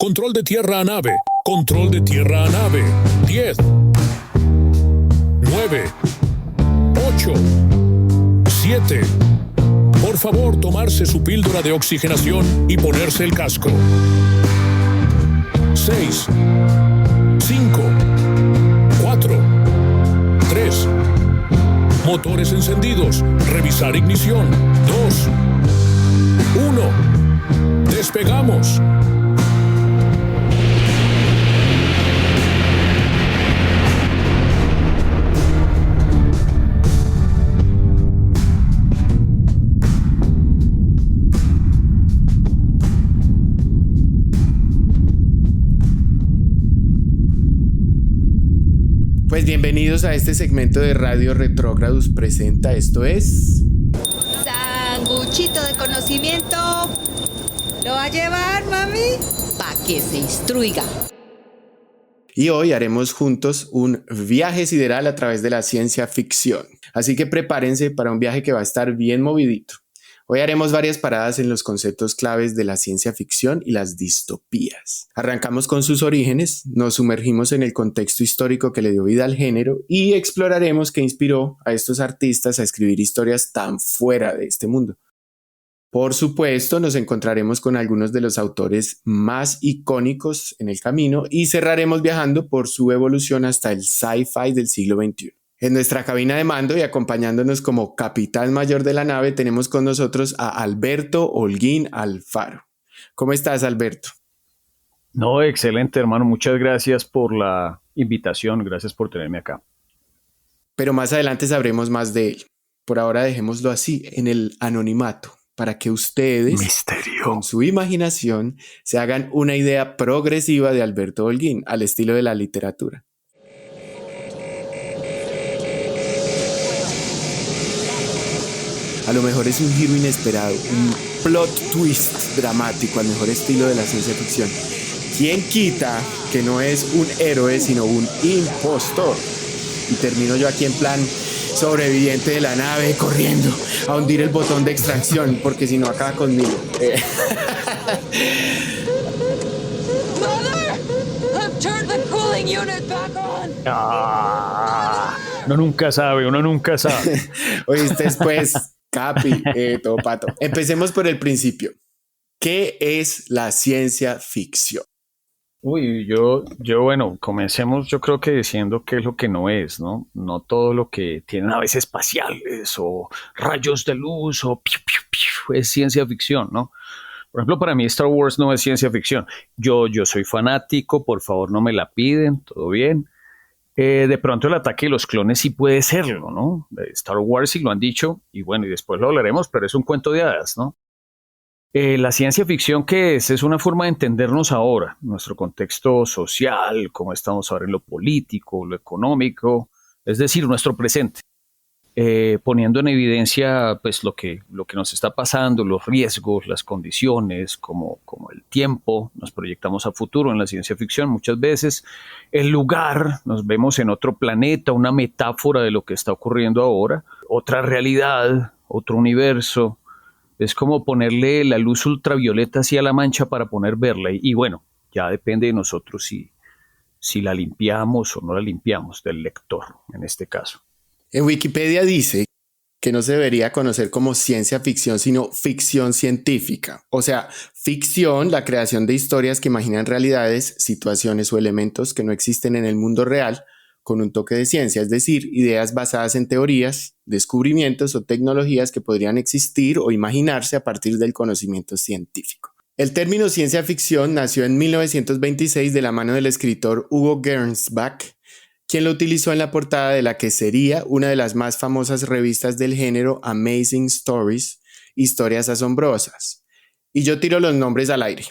Control de tierra a nave. Control de tierra a nave. 10, 9, 8, 7. Por favor, tomarse su píldora de oxigenación y ponerse el casco. 6, 5, 4, 3. Motores encendidos. Revisar ignición. 2, 1. Despegamos. Pues bienvenidos a este segmento de Radio Retrógrados presenta, esto es... Sanguchito de conocimiento. ¿Lo va a llevar, mami? Pa' que se instruiga. Y hoy haremos juntos un viaje sideral a través de la ciencia ficción. Así que prepárense para un viaje que va a estar bien movidito. Hoy haremos varias paradas en los conceptos claves de la ciencia ficción y las distopías. Arrancamos con sus orígenes, nos sumergimos en el contexto histórico que le dio vida al género y exploraremos qué inspiró a estos artistas a escribir historias tan fuera de este mundo. Por supuesto, nos encontraremos con algunos de los autores más icónicos en el camino y cerraremos viajando por su evolución hasta el sci-fi del siglo XXI. En nuestra cabina de mando y acompañándonos como capitán mayor de la nave tenemos con nosotros a Alberto Holguín Alfaro. ¿Cómo estás, Alberto? No, excelente, hermano. Muchas gracias por la invitación. Gracias por tenerme acá. Pero más adelante sabremos más de él. Por ahora dejémoslo así, en el anonimato, para que ustedes, con su imaginación, se hagan una idea progresiva de Alberto Holguín, al estilo de la literatura. A lo mejor es un giro inesperado, un plot twist dramático al mejor estilo de la ciencia ficción. ¿Quién quita que no es un héroe sino un impostor? Y termino yo aquí en plan sobreviviente de la nave corriendo a hundir el botón de extracción porque si no acaba conmigo. Mother, I've turned the cooling unit back on. Uno nunca sabe. Oíste después. Capi, todo pato. Empecemos por el principio. ¿Qué es la ciencia ficción? Bueno, comencemos yo creo que diciendo qué es lo que no es, ¿no? No todo lo que tiene naves espaciales o rayos de luz o piu, piu, piu, es ciencia ficción, ¿no? Por ejemplo, para mí Star Wars no es ciencia ficción. Yo soy fanático, por favor no me la piden, todo bien. De pronto el ataque de los clones sí puede serlo, ¿no? Star Wars sí lo han dicho, y bueno, y después lo hablaremos, pero es un cuento de hadas, ¿no? La ciencia ficción, ¿qué es? Es una forma de entendernos ahora, nuestro contexto social, cómo estamos ahora en lo político, lo económico, es decir, nuestro presente. Poniendo en evidencia pues lo que nos está pasando, los riesgos, las condiciones, como el tiempo, nos proyectamos a futuro en la ciencia ficción muchas veces, el lugar, nos vemos en otro planeta, una metáfora de lo que está ocurriendo ahora, otra realidad, otro universo, es como ponerle la luz ultravioleta hacia la mancha para poder verla y bueno, ya depende de nosotros si la limpiamos o no la limpiamos, del lector en este caso. En Wikipedia dice que no se debería conocer como ciencia ficción, sino ficción científica. O sea, ficción, la creación de historias que imaginan realidades, situaciones o elementos que no existen en el mundo real, con un toque de ciencia, es decir, ideas basadas en teorías, descubrimientos o tecnologías que podrían existir o imaginarse a partir del conocimiento científico. El término ciencia ficción nació en 1926 de la mano del escritor Hugo Gernsback, quien lo utilizó en la portada de la que sería una de las más famosas revistas del género Amazing Stories, Historias Asombrosas. Y yo tiro los nombres al aire.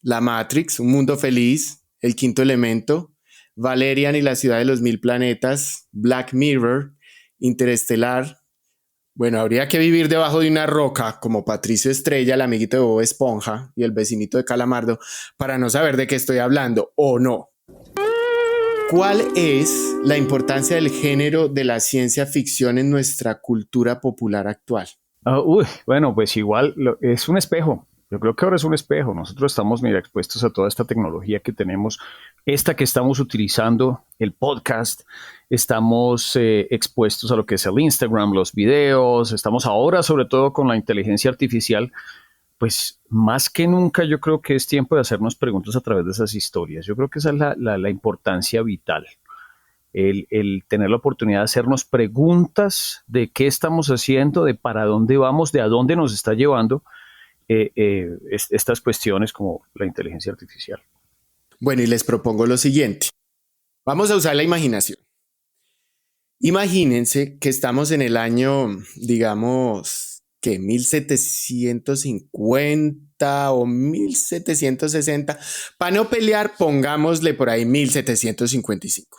La Matrix, Un Mundo Feliz, El Quinto Elemento, Valerian y la Ciudad de los Mil Planetas, Black Mirror, Interestelar. Bueno, habría que vivir debajo de una roca como Patricio Estrella, el amiguito de Bob Esponja y el vecinito de Calamardo, para no saber de qué estoy hablando, ¿o no? ¿Cuál es la importancia del género de la ciencia ficción en nuestra cultura popular actual? Bueno, pues igual es un espejo. Yo creo que ahora es un espejo. Nosotros estamos, mira, expuestos a toda esta tecnología que tenemos, esta que estamos utilizando, el podcast, estamos expuestos a lo que es el Instagram, los videos, estamos ahora sobre todo con la inteligencia artificial. Pues más que nunca yo creo que es tiempo de hacernos preguntas a través de esas historias. Yo creo que esa es la importancia vital, el tener la oportunidad de hacernos preguntas de qué estamos haciendo, de para dónde vamos, de a dónde nos está llevando estas cuestiones como la inteligencia artificial. Bueno, y les propongo lo siguiente. Vamos a usar la imaginación. Imagínense que estamos en el año, digamos, que 1750 o 1760. Para no pelear, pongámosle por ahí 1755.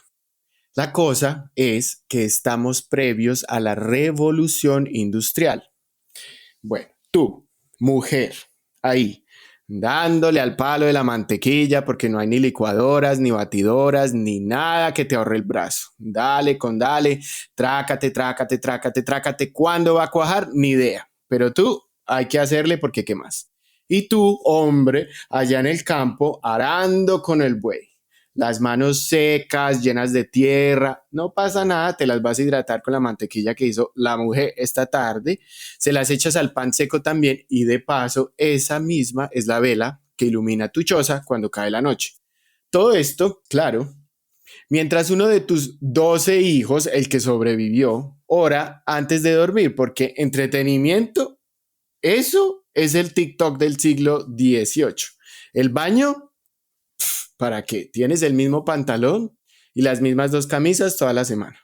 La cosa es que estamos previos a la revolución industrial. Bueno, tú, mujer, ahí, dándole al palo de la mantequilla porque no hay ni licuadoras, ni batidoras, ni nada que te ahorre el brazo. Dale con dale, trácate, trácate, trácate, trácate. ¿Cuándo va a cuajar? Ni idea. Pero tú hay que hacerle porque ¿qué más? Y tú, hombre, allá en el campo, arando con el buey. Las manos secas, llenas de tierra, no pasa nada, te las vas a hidratar con la mantequilla que hizo la mujer esta tarde, se las echas al pan seco también y de paso esa misma es la vela que ilumina tu choza cuando cae la noche. Todo esto, claro, mientras uno de tus 12 hijos, el que sobrevivió, ora antes de dormir, porque entretenimiento, eso es el TikTok del siglo XVIII. El baño, ¿para qué? Tienes el mismo pantalón y las mismas 2 camisas toda la semana.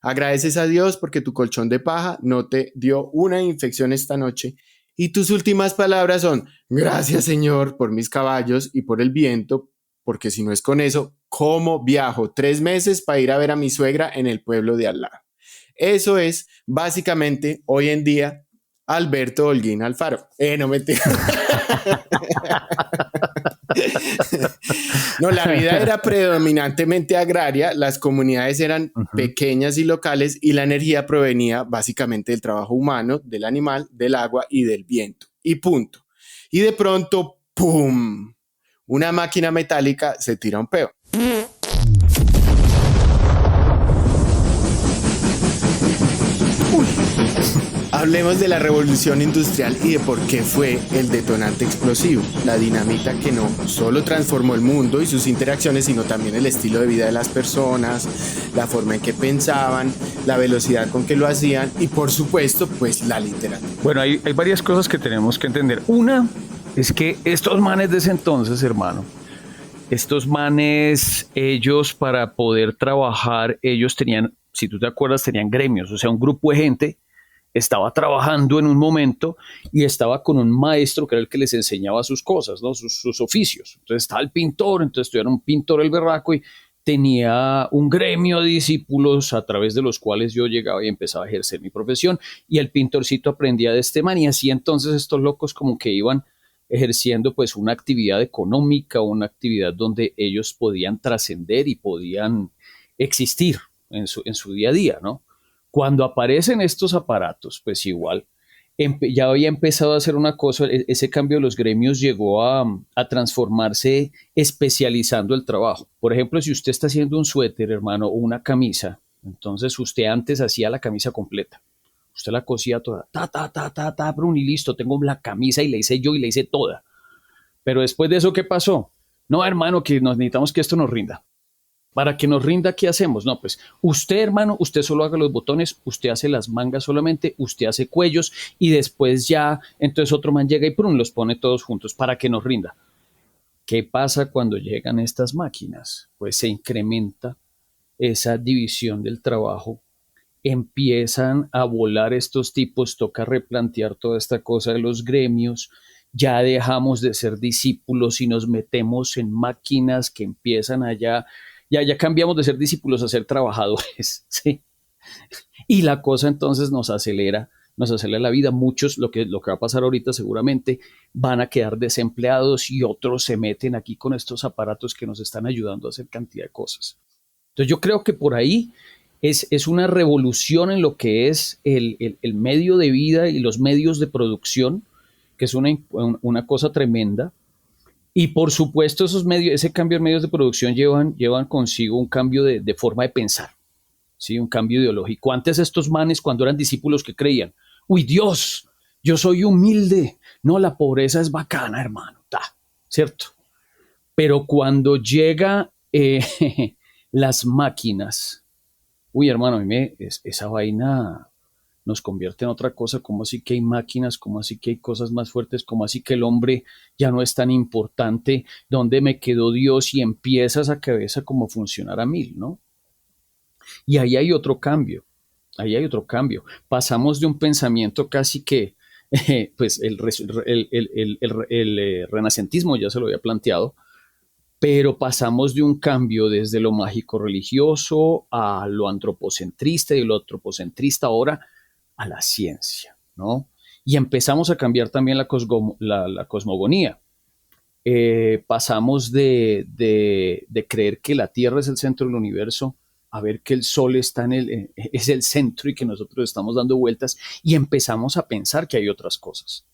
Agradeces a Dios porque tu colchón de paja no te dio una infección esta noche y tus últimas palabras son: gracias, Señor, por mis caballos y por el viento, porque si no es con eso, ¿cómo viajo 3 meses para ir a ver a mi suegra en el pueblo de al lado? Eso es básicamente hoy en día Alberto Holguín Alfaro. No me No, la vida era predominantemente agraria, las comunidades eran pequeñas y locales y la energía provenía básicamente del trabajo humano, del animal, del agua y del viento. Y punto. Y de pronto, ¡pum! Una máquina metálica se tira un peo. Hablemos de la revolución industrial y de por qué fue el detonante explosivo, la dinamita que no solo transformó el mundo y sus interacciones, sino también el estilo de vida de las personas, la forma en que pensaban, la velocidad con que lo hacían y por supuesto, pues la literatura. Bueno, hay varias cosas que tenemos que entender. Una es que estos manes de ese entonces, hermano, estos manes, ellos para poder trabajar, ellos tenían, si tú te acuerdas, tenían gremios, o sea, un grupo de gente estaba trabajando en un momento y estaba con un maestro que era el que les enseñaba sus cosas, ¿no? sus oficios. Entonces estaba el pintor, entonces era un pintor el berraco y tenía un gremio de discípulos a través de los cuales yo llegaba y empezaba a ejercer mi profesión y el pintorcito aprendía de este man y así entonces estos locos como que iban ejerciendo pues una actividad económica, una actividad donde ellos podían trascender y podían existir en su día a día, ¿no? Cuando aparecen estos aparatos, pues igual ya había empezado a hacer una cosa, ese cambio de los gremios llegó a transformarse especializando el trabajo. Por ejemplo, si usted está haciendo un suéter, hermano, o una camisa, entonces usted antes hacía la camisa completa. Usted la cosía toda, Bruni, listo, tengo la camisa y la hice yo y la hice toda. Pero después de eso, ¿qué pasó? No, hermano, que necesitamos que esto nos rinda. Para que nos rinda, ¿qué hacemos? No, pues usted, hermano, usted solo haga los botones, usted hace las mangas solamente, usted hace cuellos y después ya, entonces otro man llega y ¡prum! Los pone todos juntos para que nos rinda. ¿Qué pasa cuando llegan estas máquinas? Pues se incrementa esa división del trabajo, empiezan a volar estos tipos, toca replantear toda esta cosa de los gremios, ya dejamos de ser discípulos y nos metemos en máquinas que empiezan allá. Ya cambiamos de ser discípulos a ser trabajadores, ¿sí? Y la cosa entonces nos acelera la vida. Muchos, lo que va a pasar ahorita seguramente, van a quedar desempleados y otros se meten aquí con estos aparatos que nos están ayudando a hacer cantidad de cosas. Entonces yo creo que por ahí es una revolución en lo que es el medio de vida y los medios de producción que es una cosa tremenda. Y por supuesto ese cambio en medios de producción llevan consigo un cambio de forma de pensar, ¿sí? Un cambio ideológico. Antes estos manes, cuando eran discípulos, que creían, uy, Dios, yo soy humilde, no, la pobreza es bacana, hermano, ¿cierto? Pero cuando llega las máquinas, uy, hermano, esa vaina nos convierte en otra cosa. ¿Cómo así que hay máquinas? ¿Cómo así que hay cosas más fuertes? ¿Cómo así que el hombre ya no es tan importante? ¿Dónde me quedó Dios? Y empieza esa cabeza como a funcionar a mil, ¿no? Y ahí hay otro cambio. Pasamos de un pensamiento casi que, pues el renacentismo ya se lo había planteado, pero pasamos de un cambio desde lo mágico religioso a lo antropocentrista, y lo antropocentrista ahora a la ciencia, ¿no? Y empezamos a cambiar también la cosmogonía. Pasamos de creer que la Tierra es el centro del universo a ver que el Sol es el centro y que nosotros estamos dando vueltas, y empezamos a pensar que hay otras cosas.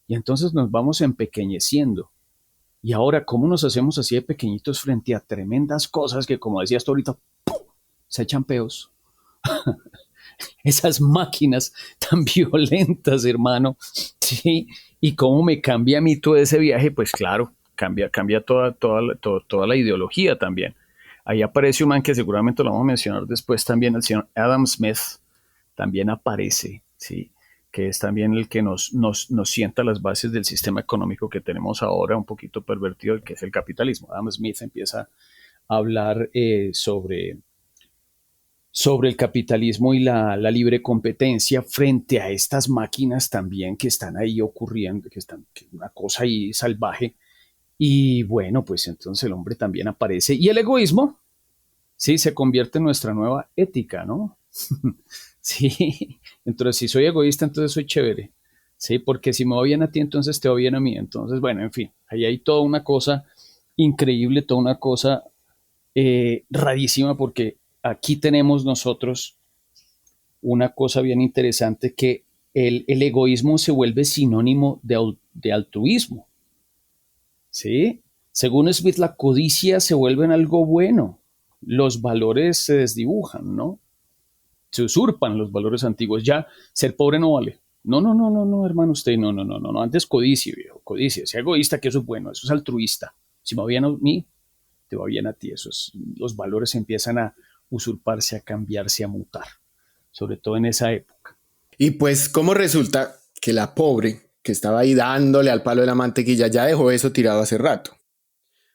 Y entonces nos vamos empequeñeciendo. Y ahora, ¿cómo nos hacemos así de pequeñitos frente a tremendas cosas que, como decías tú ahorita, ¡pum!, se echan peos? Esas máquinas tan violentas, hermano, ¿sí? Y cómo me cambia a mí todo ese viaje, pues claro, cambia toda la ideología también. Ahí aparece un man que seguramente lo vamos a mencionar después también, el señor Adam Smith, también aparece, ¿sí? Que es también el que nos sienta las bases del sistema económico que tenemos ahora, un poquito pervertido, que es el capitalismo. Adam Smith empieza a hablar sobre el capitalismo y la libre competencia frente a estas máquinas también que están ahí ocurriendo, que una cosa ahí salvaje. Y bueno, pues entonces el hombre también aparece. Y el egoísmo, sí, se convierte en nuestra nueva ética, ¿no? Sí, entonces si soy egoísta, entonces soy chévere. Sí, porque si me va bien a ti, entonces te va bien a mí. Entonces, bueno, en fin, ahí hay toda una cosa increíble, toda una cosa rarísima, porque aquí tenemos nosotros una cosa bien interesante, que el egoísmo se vuelve sinónimo de altruismo. ¿Sí? Según Smith, la codicia se vuelve en algo bueno. Los valores se desdibujan, ¿no? Se usurpan los valores antiguos. Ya ser pobre no vale. No, hermano, usted, no. Antes codicia, viejo, codicia. Sea egoísta, que eso es bueno, eso es altruista. Si me va bien a mí, te va bien a ti. Los valores empiezan a usurparse, a cambiarse, a mutar, sobre todo en esa época. Y pues, ¿cómo resulta que la pobre que estaba ahí dándole al palo de la mantequilla ya dejó eso tirado hace rato?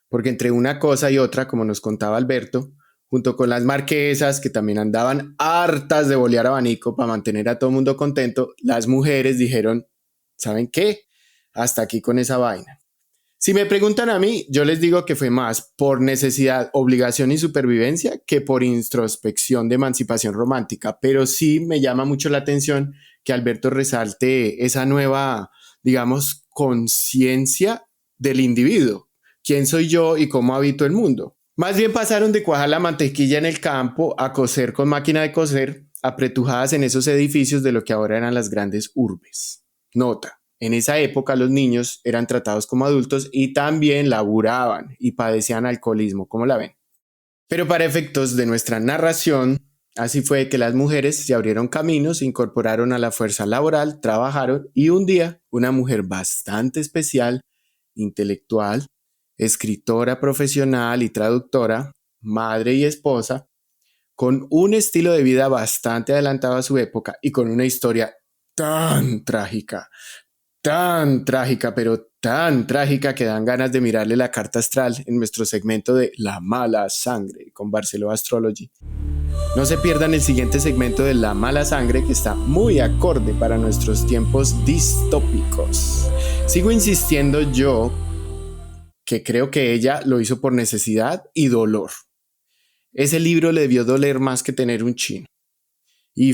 Porque entre una cosa y otra, como nos contaba Alberto, junto con las marquesas que también andaban hartas de bolear abanico para mantener a todo el mundo contento, las mujeres dijeron, ¿saben qué? Hasta aquí con esa vaina. Si me preguntan a mí, yo les digo que fue más por necesidad, obligación y supervivencia que por introspección de emancipación romántica, pero sí me llama mucho la atención que Alberto resalte esa nueva, digamos, conciencia del individuo. ¿Quién soy yo y cómo habito el mundo? Más bien pasaron de cuajar la mantequilla en el campo a coser con máquina de coser, apretujadas en esos edificios de lo que ahora eran las grandes urbes. Nota. En esa época los niños eran tratados como adultos y también laburaban y padecían alcoholismo, ¿cómo la ven? Pero para efectos de nuestra narración, así fue que las mujeres se abrieron caminos, se incorporaron a la fuerza laboral, trabajaron, y un día una mujer bastante especial, intelectual, escritora profesional y traductora, madre y esposa, con un estilo de vida bastante adelantado a su época y con una historia tan trágica, pero tan trágica que dan ganas de mirarle la carta astral en nuestro segmento de La Mala Sangre con Barceló Astrology. No se pierdan el siguiente segmento de La Mala Sangre, que está muy acorde para nuestros tiempos distópicos. Sigo insistiendo yo que creo que ella lo hizo por necesidad y dolor. Ese libro le debió doler más que tener un chino. Y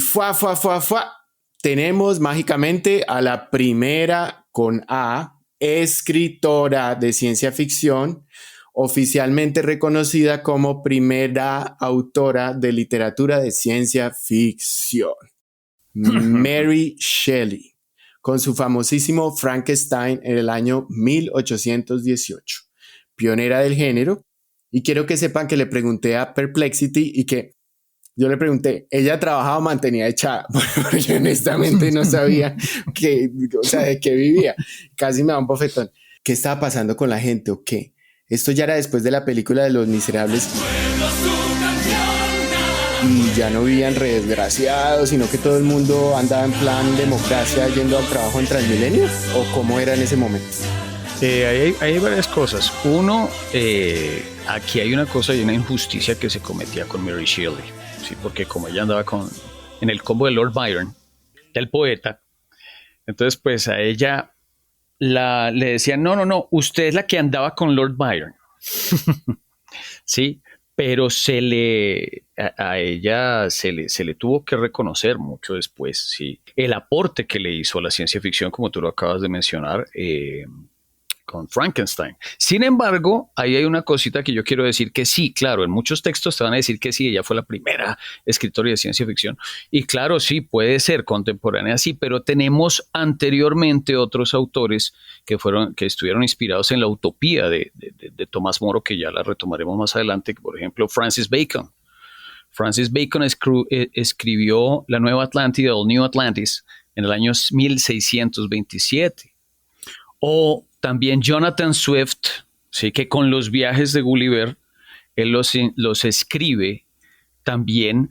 tenemos mágicamente a la primera con A, escritora de ciencia ficción, oficialmente reconocida como primera autora de literatura de ciencia ficción. Mary Shelley, con su famosísimo Frankenstein en el año 1818, pionera del género. Y quiero que sepan que le pregunté a Perplexity y que yo le pregunté, ¿ella trabajaba o mantenía echada? Porque honestamente no sabía de qué vivía. Casi me da un bofetón. ¿Qué estaba pasando con la gente o qué? Esto ya era después de la película de Los Miserables. Y ya no vivían re desgraciados, sino que todo el mundo andaba en plan democracia yendo al trabajo en Transmilenio. ¿O cómo era en ese momento? Hay varias cosas. Uno, aquí hay una cosa y una injusticia que se cometía con Mary Shelley, ¿sí? Porque como ella andaba en el combo de Lord Byron, del poeta, entonces pues a ella le decían, no, usted es la que andaba con Lord Byron. Sí, pero a ella se le tuvo que reconocer mucho después, sí, el aporte que le hizo a la ciencia ficción, como tú lo acabas de mencionar, con Frankenstein. Sin embargo, ahí hay una cosita que yo quiero decir que sí, claro, en muchos textos te van a decir que sí, ella fue la primera escritora de ciencia ficción. Y claro, sí, puede ser contemporánea, sí, pero tenemos anteriormente otros autores que estuvieron inspirados en la utopía de Tomás Moro, que ya la retomaremos más adelante, por ejemplo, Francis Bacon. Francis Bacon escribió La Nueva Atlántida o New Atlantis en el año 1627. O también Jonathan Swift, ¿sí? Que con los viajes de Gulliver, él los escribe también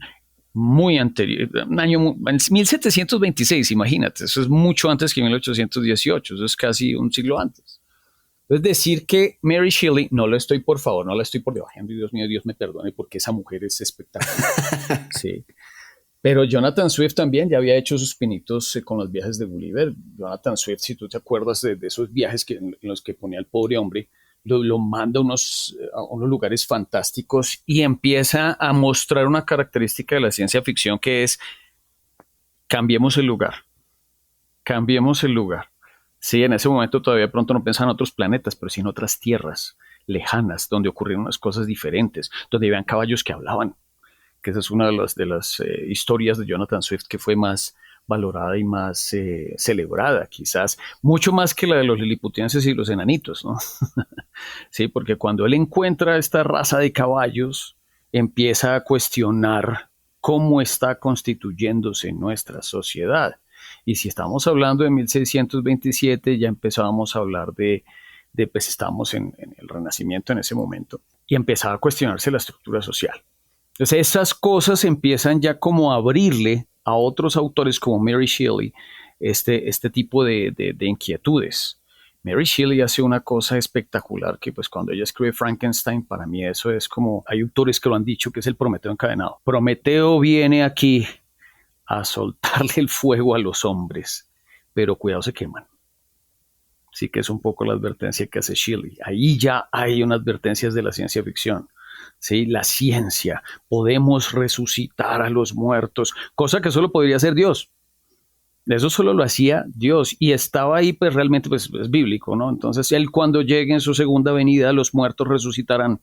muy anterior, en 1726, imagínate, eso es mucho antes que 1818, eso es casi un siglo antes. Es decir que Mary Shelley, no la estoy por debajando, y Dios mío, Dios me perdone, porque esa mujer es espectacular. Sí. Pero Jonathan Swift también ya había hecho sus pinitos con los viajes de Gulliver. Jonathan Swift, si tú te acuerdas de esos viajes en los que ponía al pobre hombre, lo manda a unos lugares fantásticos y empieza a mostrar una característica de la ciencia ficción que es cambiemos el lugar. Sí, en ese momento todavía pronto no pensaban en otros planetas, pero sí en otras tierras lejanas, donde ocurrieron unas cosas diferentes, donde habían caballos que hablaban. Que esa es una de las historias de Jonathan Swift que fue más valorada y más celebrada, quizás, mucho más que la de los liliputienses y los enanitos, ¿no? Sí, porque cuando él encuentra esta raza de caballos, empieza a cuestionar cómo está constituyéndose nuestra sociedad. Y si estamos hablando de 1627, ya empezábamos a hablar pues estábamos en el Renacimiento en ese momento, y empezaba a cuestionarse la estructura social. Entonces esas cosas empiezan ya como a abrirle a otros autores como Mary Shelley este tipo de inquietudes. Mary Shelley hace una cosa espectacular que pues cuando ella escribe Frankenstein, para mí eso es como, hay autores que lo han dicho, que es el Prometeo encadenado. Prometeo viene aquí a soltarle el fuego a los hombres, pero cuidado, se queman. Sí, que es un poco la advertencia que hace Shelley. Ahí ya hay unas advertencias de la ciencia ficción. Sí, la ciencia, podemos resucitar a los muertos, cosa que solo podría hacer Dios. Eso solo lo hacía Dios y estaba ahí, pues realmente pues, es bíblico, ¿no? Entonces él, cuando llegue en su segunda venida, los muertos resucitarán.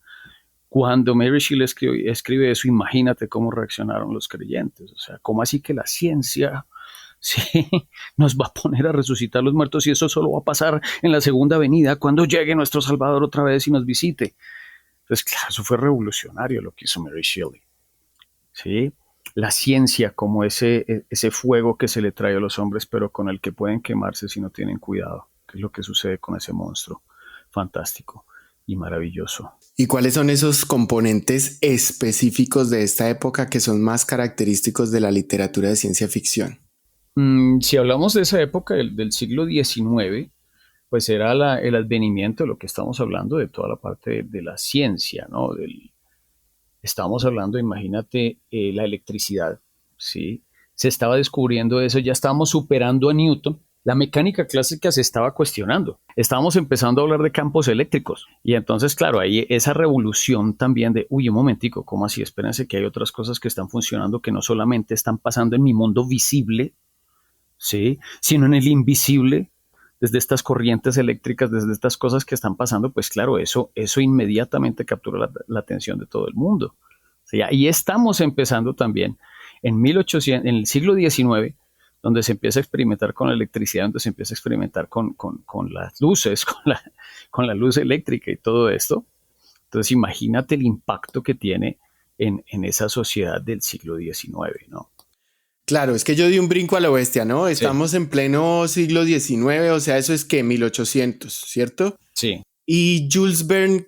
Cuando Mary Shelley escribe eso, imagínate cómo reaccionaron los creyentes. O sea, ¿cómo así que la ciencia, sí, nos va a poner a resucitar a los muertos y eso solo va a pasar en la segunda venida, cuando llegue nuestro Salvador otra vez y nos visite? Entonces, claro, eso fue revolucionario lo que hizo Mary Shelley. ¿Sí? La ciencia como ese fuego que se le trae a los hombres, pero con el que pueden quemarse si no tienen cuidado, que es lo que sucede con ese monstruo fantástico y maravilloso. ¿Y cuáles son esos componentes específicos de esta época que son más característicos de la literatura de ciencia ficción? Si hablamos de esa época del siglo XIX, pues era el advenimiento de lo que estamos hablando, de toda la parte de la ciencia, ¿no? Estamos hablando, imagínate, la electricidad, ¿sí? Se estaba descubriendo eso, ya estábamos superando a Newton. La mecánica clásica se estaba cuestionando. Estábamos empezando a hablar de campos eléctricos. Y entonces, claro, hay esa revolución también de, un momentico, ¿cómo así? Espérense que hay otras cosas que están funcionando que no solamente están pasando en mi mundo visible, ¿sí? Sino en el invisible, desde estas corrientes eléctricas, desde estas cosas que están pasando, pues claro, eso inmediatamente captura la atención de todo el mundo. O sea, y estamos empezando también en el siglo XIX, donde se empieza a experimentar con la electricidad, donde se empieza a experimentar con las luces, con la luz eléctrica y todo esto. Entonces imagínate el impacto que tiene en esa sociedad del siglo XIX, ¿no? Claro, es que yo di un brinco a la bestia, ¿no? Estamos Sí. en pleno siglo XIX, o sea, eso es que 1800, ¿cierto? Sí. ¿Y Jules Verne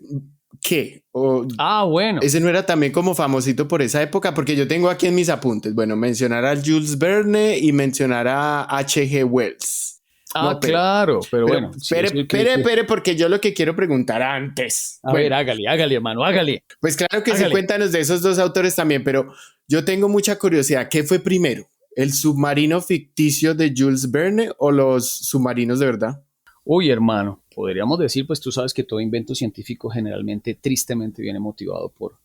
qué? Bueno. Ese no era también como famosito por esa época, porque yo tengo aquí en mis apuntes, bueno, mencionar a Jules Verne y mencionar a H.G. Wells. No, Claro, pero bueno. Sí, espere, porque yo lo que quiero preguntar antes. A ver, hágale, hermano, hágale. Pues claro que sí, Hágale. cuéntanos de esos dos autores también, pero yo tengo mucha curiosidad. ¿Qué fue primero? ¿El submarino ficticio de Jules Verne o los submarinos de verdad? Uy, hermano, podríamos decir, pues tú sabes que todo invento científico generalmente, tristemente, viene motivado por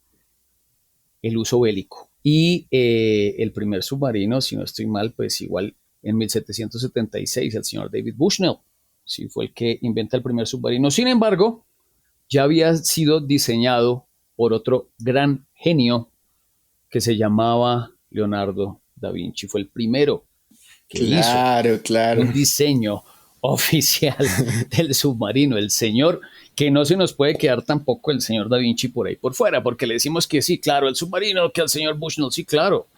el uso bélico. Y el primer submarino, si no estoy mal, pues igual en 1776, el señor David Bushnell, sí fue el que inventa el primer submarino. Sin embargo, ya había sido diseñado por otro gran genio que se llamaba Leonardo da Vinci. Fue el primero que hizo Claro. un diseño oficial del submarino, el señor, que no se nos puede quedar tampoco el señor Da Vinci por ahí por fuera, porque le decimos que sí, claro, el submarino, que el señor Bushnell, sí, claro,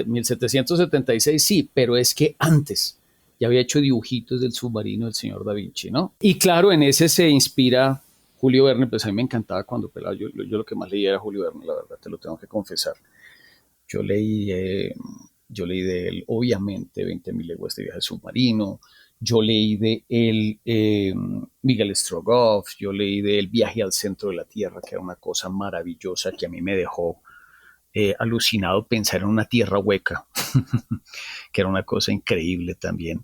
1776 sí, pero es que antes ya había hecho dibujitos del submarino del señor Da Vinci, ¿no? Y claro, en ese se inspira Julio Verne, pues a mí me encantaba cuando pelaba, yo lo que más leía era Julio Verne, la verdad, te lo tengo que confesar. Yo leí, de él, obviamente, 20.000 leguas de viaje submarino. Yo leí de él Miguel Strogoff. Yo leí de él Viaje al centro de la Tierra, que era una cosa maravillosa que a mí me dejó alucinado pensar en una tierra hueca, que era una cosa increíble también.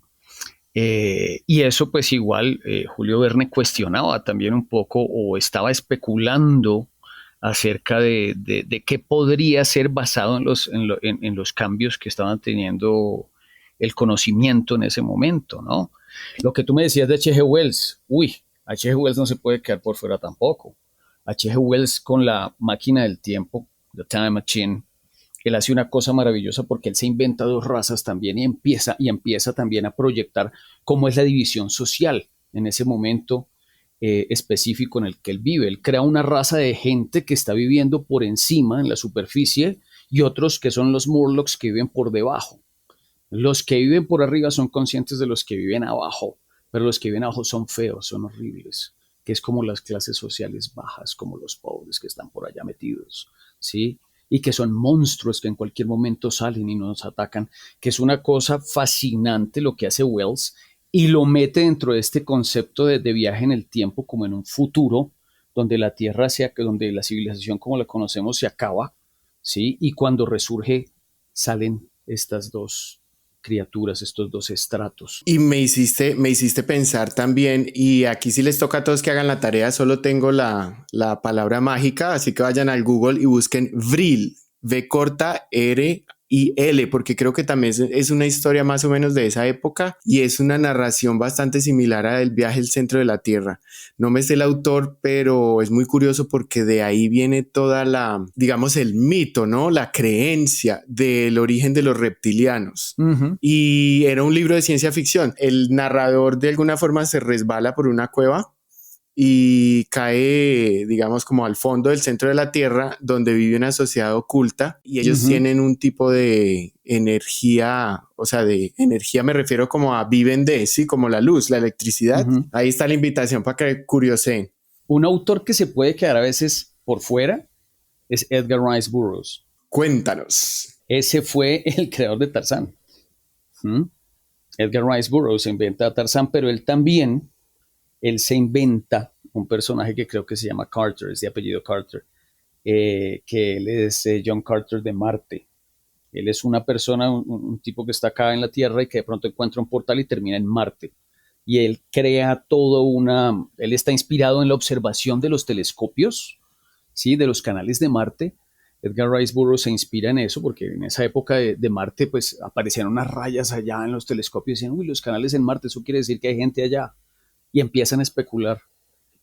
Y eso pues igual Julio Verne cuestionaba también un poco o estaba especulando acerca de qué podría ser basado en los cambios que estaban teniendo el conocimiento en ese momento, ¿no? Lo que tú me decías de H.G. Wells, H.G. Wells no se puede quedar por fuera tampoco. H.G. Wells con la máquina del tiempo, The Time Machine, él hace una cosa maravillosa porque él se inventa dos razas también y empieza también a proyectar cómo es la división social en ese momento específico en el que él vive. Él crea una raza de gente que está viviendo por encima, en la superficie, y otros que son los Morlocks que viven por debajo. Los que viven por arriba son conscientes de los que viven abajo, pero los que viven abajo son feos, son horribles, que es como las clases sociales bajas, como los pobres que están por allá metidos, ¿sí? Y que son monstruos que en cualquier momento salen y nos atacan, que es una cosa fascinante lo que hace Wells y lo mete dentro de este concepto de viaje en el tiempo como en un futuro donde la Tierra donde la civilización como la conocemos se acaba, ¿sí? Y cuando resurge salen estas dos criaturas, estos dos estratos. Y me hiciste pensar también, y aquí sí les toca a todos que hagan la tarea, solo tengo la palabra mágica, así que vayan al Google y busquen Vril, V corta R y L, porque creo que también es una historia más o menos de esa época y es una narración bastante similar a El viaje al centro de la Tierra. No me sé el autor, pero es muy curioso porque de ahí viene toda digamos, el mito, ¿no? La creencia del origen de los reptilianos. Uh-huh. Y era un libro de ciencia ficción. El narrador de alguna forma se resbala por una cueva y cae, digamos, como al fondo del centro de la Tierra, donde vive una sociedad oculta y ellos tienen un tipo de energía, o sea, de energía me refiero como a viven de, sí, como la luz, la electricidad. Ahí está la invitación para que curioseen. Un autor que se puede quedar a veces por fuera es Edgar Rice Burroughs. Cuéntanos. Ese fue el creador de Tarzán. Edgar Rice Burroughs inventa a Tarzán, pero él se inventa un personaje que creo que se llama Carter, es de apellido Carter, que él es John Carter de Marte. Él es una persona, un tipo que está acá en la Tierra y que de pronto encuentra un portal y termina en Marte. Y él crea él está inspirado en la observación de los telescopios, ¿sí? De los canales de Marte. Edgar Rice Burroughs se inspira en eso porque en esa época de Marte pues aparecían unas rayas allá en los telescopios y decían, uy, los canales en Marte, eso quiere decir que hay gente allá. Y empiezan a especular.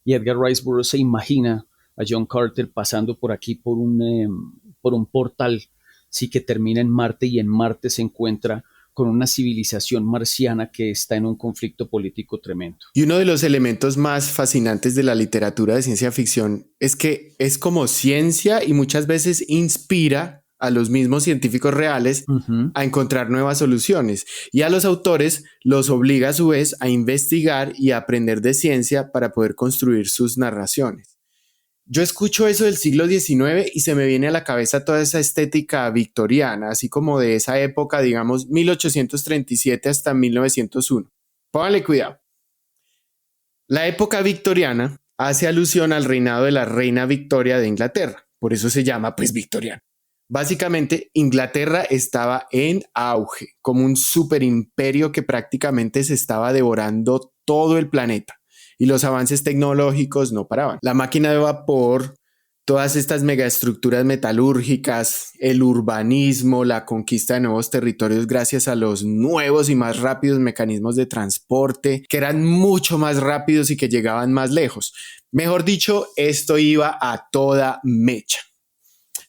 Y Edgar Rice Burroughs se imagina a John Carter pasando por aquí por un portal, sí, que termina en Marte y en Marte se encuentra con una civilización marciana que está en un conflicto político tremendo. Y uno de los elementos más fascinantes de la literatura de ciencia ficción es que es como ciencia y muchas veces inspira a los mismos científicos reales a encontrar nuevas soluciones, y a los autores los obliga a su vez a investigar y a aprender de ciencia para poder construir sus narraciones. Yo escucho eso del siglo XIX y se me viene a la cabeza toda esa estética victoriana, así como de esa época, digamos 1837 hasta 1901. Pónganle cuidado. La época victoriana hace alusión al reinado de la reina Victoria de Inglaterra, por eso se llama pues victoriano. Básicamente, Inglaterra estaba en auge, como un superimperio que prácticamente se estaba devorando todo el planeta, y los avances tecnológicos no paraban. La máquina de vapor, todas estas megaestructuras metalúrgicas, el urbanismo, la conquista de nuevos territorios gracias a los nuevos y más rápidos mecanismos de transporte, que eran mucho más rápidos y que llegaban más lejos. Mejor dicho, esto iba a toda mecha.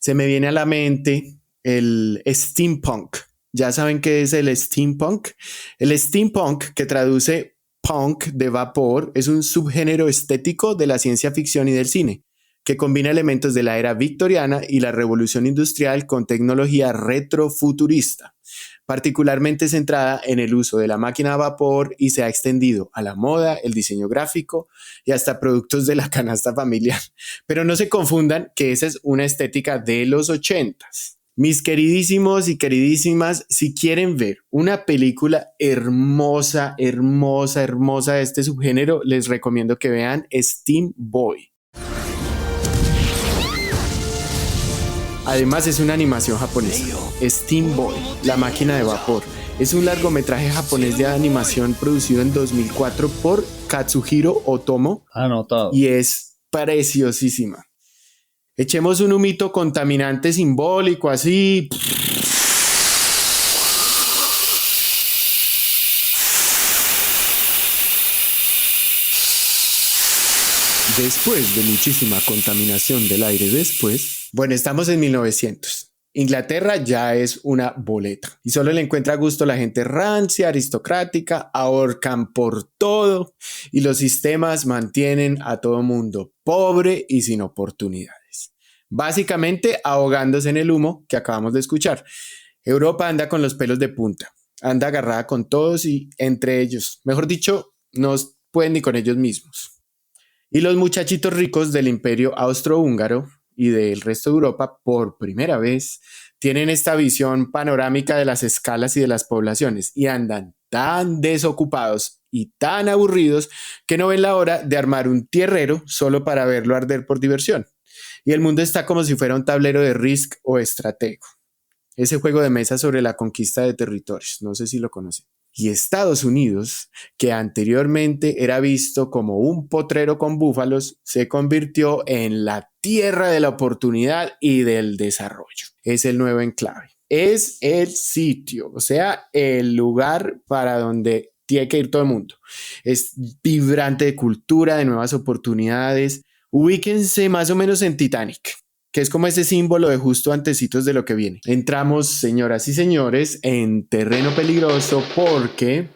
Se me viene a la mente el steampunk. ¿Ya saben qué es el steampunk? El steampunk, que traduce punk de vapor, es un subgénero estético de la ciencia ficción y del cine, que combina elementos de la era victoriana y la revolución industrial con tecnología retrofuturista, particularmente centrada en el uso de la máquina a vapor, y se ha extendido a la moda, el diseño gráfico y hasta productos de la canasta familiar. Pero no se confundan que esa es una estética de los 80s. Mis queridísimos y queridísimas, si quieren ver una película hermosa, hermosa, hermosa de este subgénero, les recomiendo que vean Steam Boy. Además es una animación japonesa. Steam Boy, la máquina de vapor, es un largometraje japonés de animación producido en 2004 por Katsuhiro Otomo. Anotado. Y es preciosísima. Echemos un humito contaminante simbólico así. Después de muchísima contaminación del aire bueno, estamos en 1900. Inglaterra ya es una boleta y solo le encuentra gusto la gente rancia, aristocrática, ahorcan por todo y los sistemas mantienen a todo mundo pobre y sin oportunidades. Básicamente ahogándose en el humo que acabamos de escuchar. Europa anda con los pelos de punta, anda agarrada con todos y entre ellos, mejor dicho, no pueden ni con ellos mismos. Y los muchachitos ricos del imperio austrohúngaro y del resto de Europa, por primera vez, tienen esta visión panorámica de las escalas y de las poblaciones y andan tan desocupados y tan aburridos que no ven la hora de armar un tierrero solo para verlo arder por diversión. Y el mundo está como si fuera un tablero de Risk o Estratego, ese juego de mesa sobre la conquista de territorios, no sé si lo conocen. Y Estados Unidos, que anteriormente era visto como un potrero con búfalos, se convirtió en la tierra de la oportunidad y del desarrollo. Es el nuevo enclave. Es el sitio, o sea, el lugar para donde tiene que ir todo el mundo. Es vibrante de cultura, de nuevas oportunidades. Ubíquense más o menos en Titanic, que es como ese símbolo de justo antecitos de lo que viene. Entramos, señoras y señores, en terreno peligroso porque...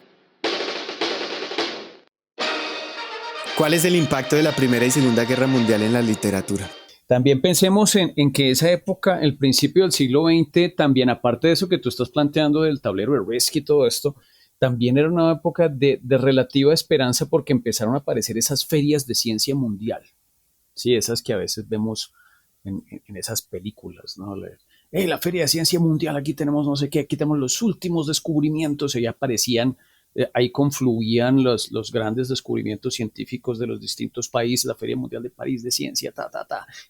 ¿Cuál es el impacto de la Primera y Segunda Guerra Mundial en la literatura? También pensemos en que esa época, el principio del siglo XX, también aparte de eso que tú estás planteando del tablero de Risk y todo esto, también era una época de relativa esperanza porque empezaron a aparecer esas ferias de ciencia mundial. Sí, esas que a veces vemos en esas películas, ¿no? La Feria de Ciencia Mundial, aquí tenemos no sé qué, aquí tenemos los últimos descubrimientos, y ya aparecían, ahí confluían los grandes descubrimientos científicos de los distintos países, la Feria Mundial de París de Ciencia,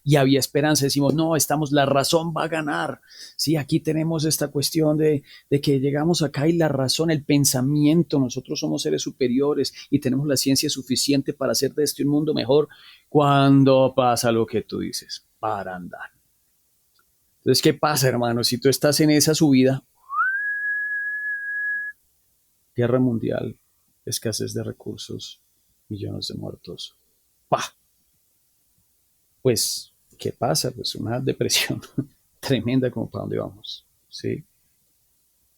y había esperanza, decimos, no, la razón va a ganar, sí, aquí tenemos esta cuestión de que llegamos acá y la razón, el pensamiento, nosotros somos seres superiores y tenemos la ciencia suficiente para hacer de este un mundo mejor, cuando pasa lo que tú dices, para andar. Entonces, ¿qué pasa, hermano? Si tú estás en esa subida, guerra mundial, escasez de recursos, millones de muertos, ¡pah! Pues, ¿qué pasa? Pues una depresión tremenda como para dónde vamos, ¿sí?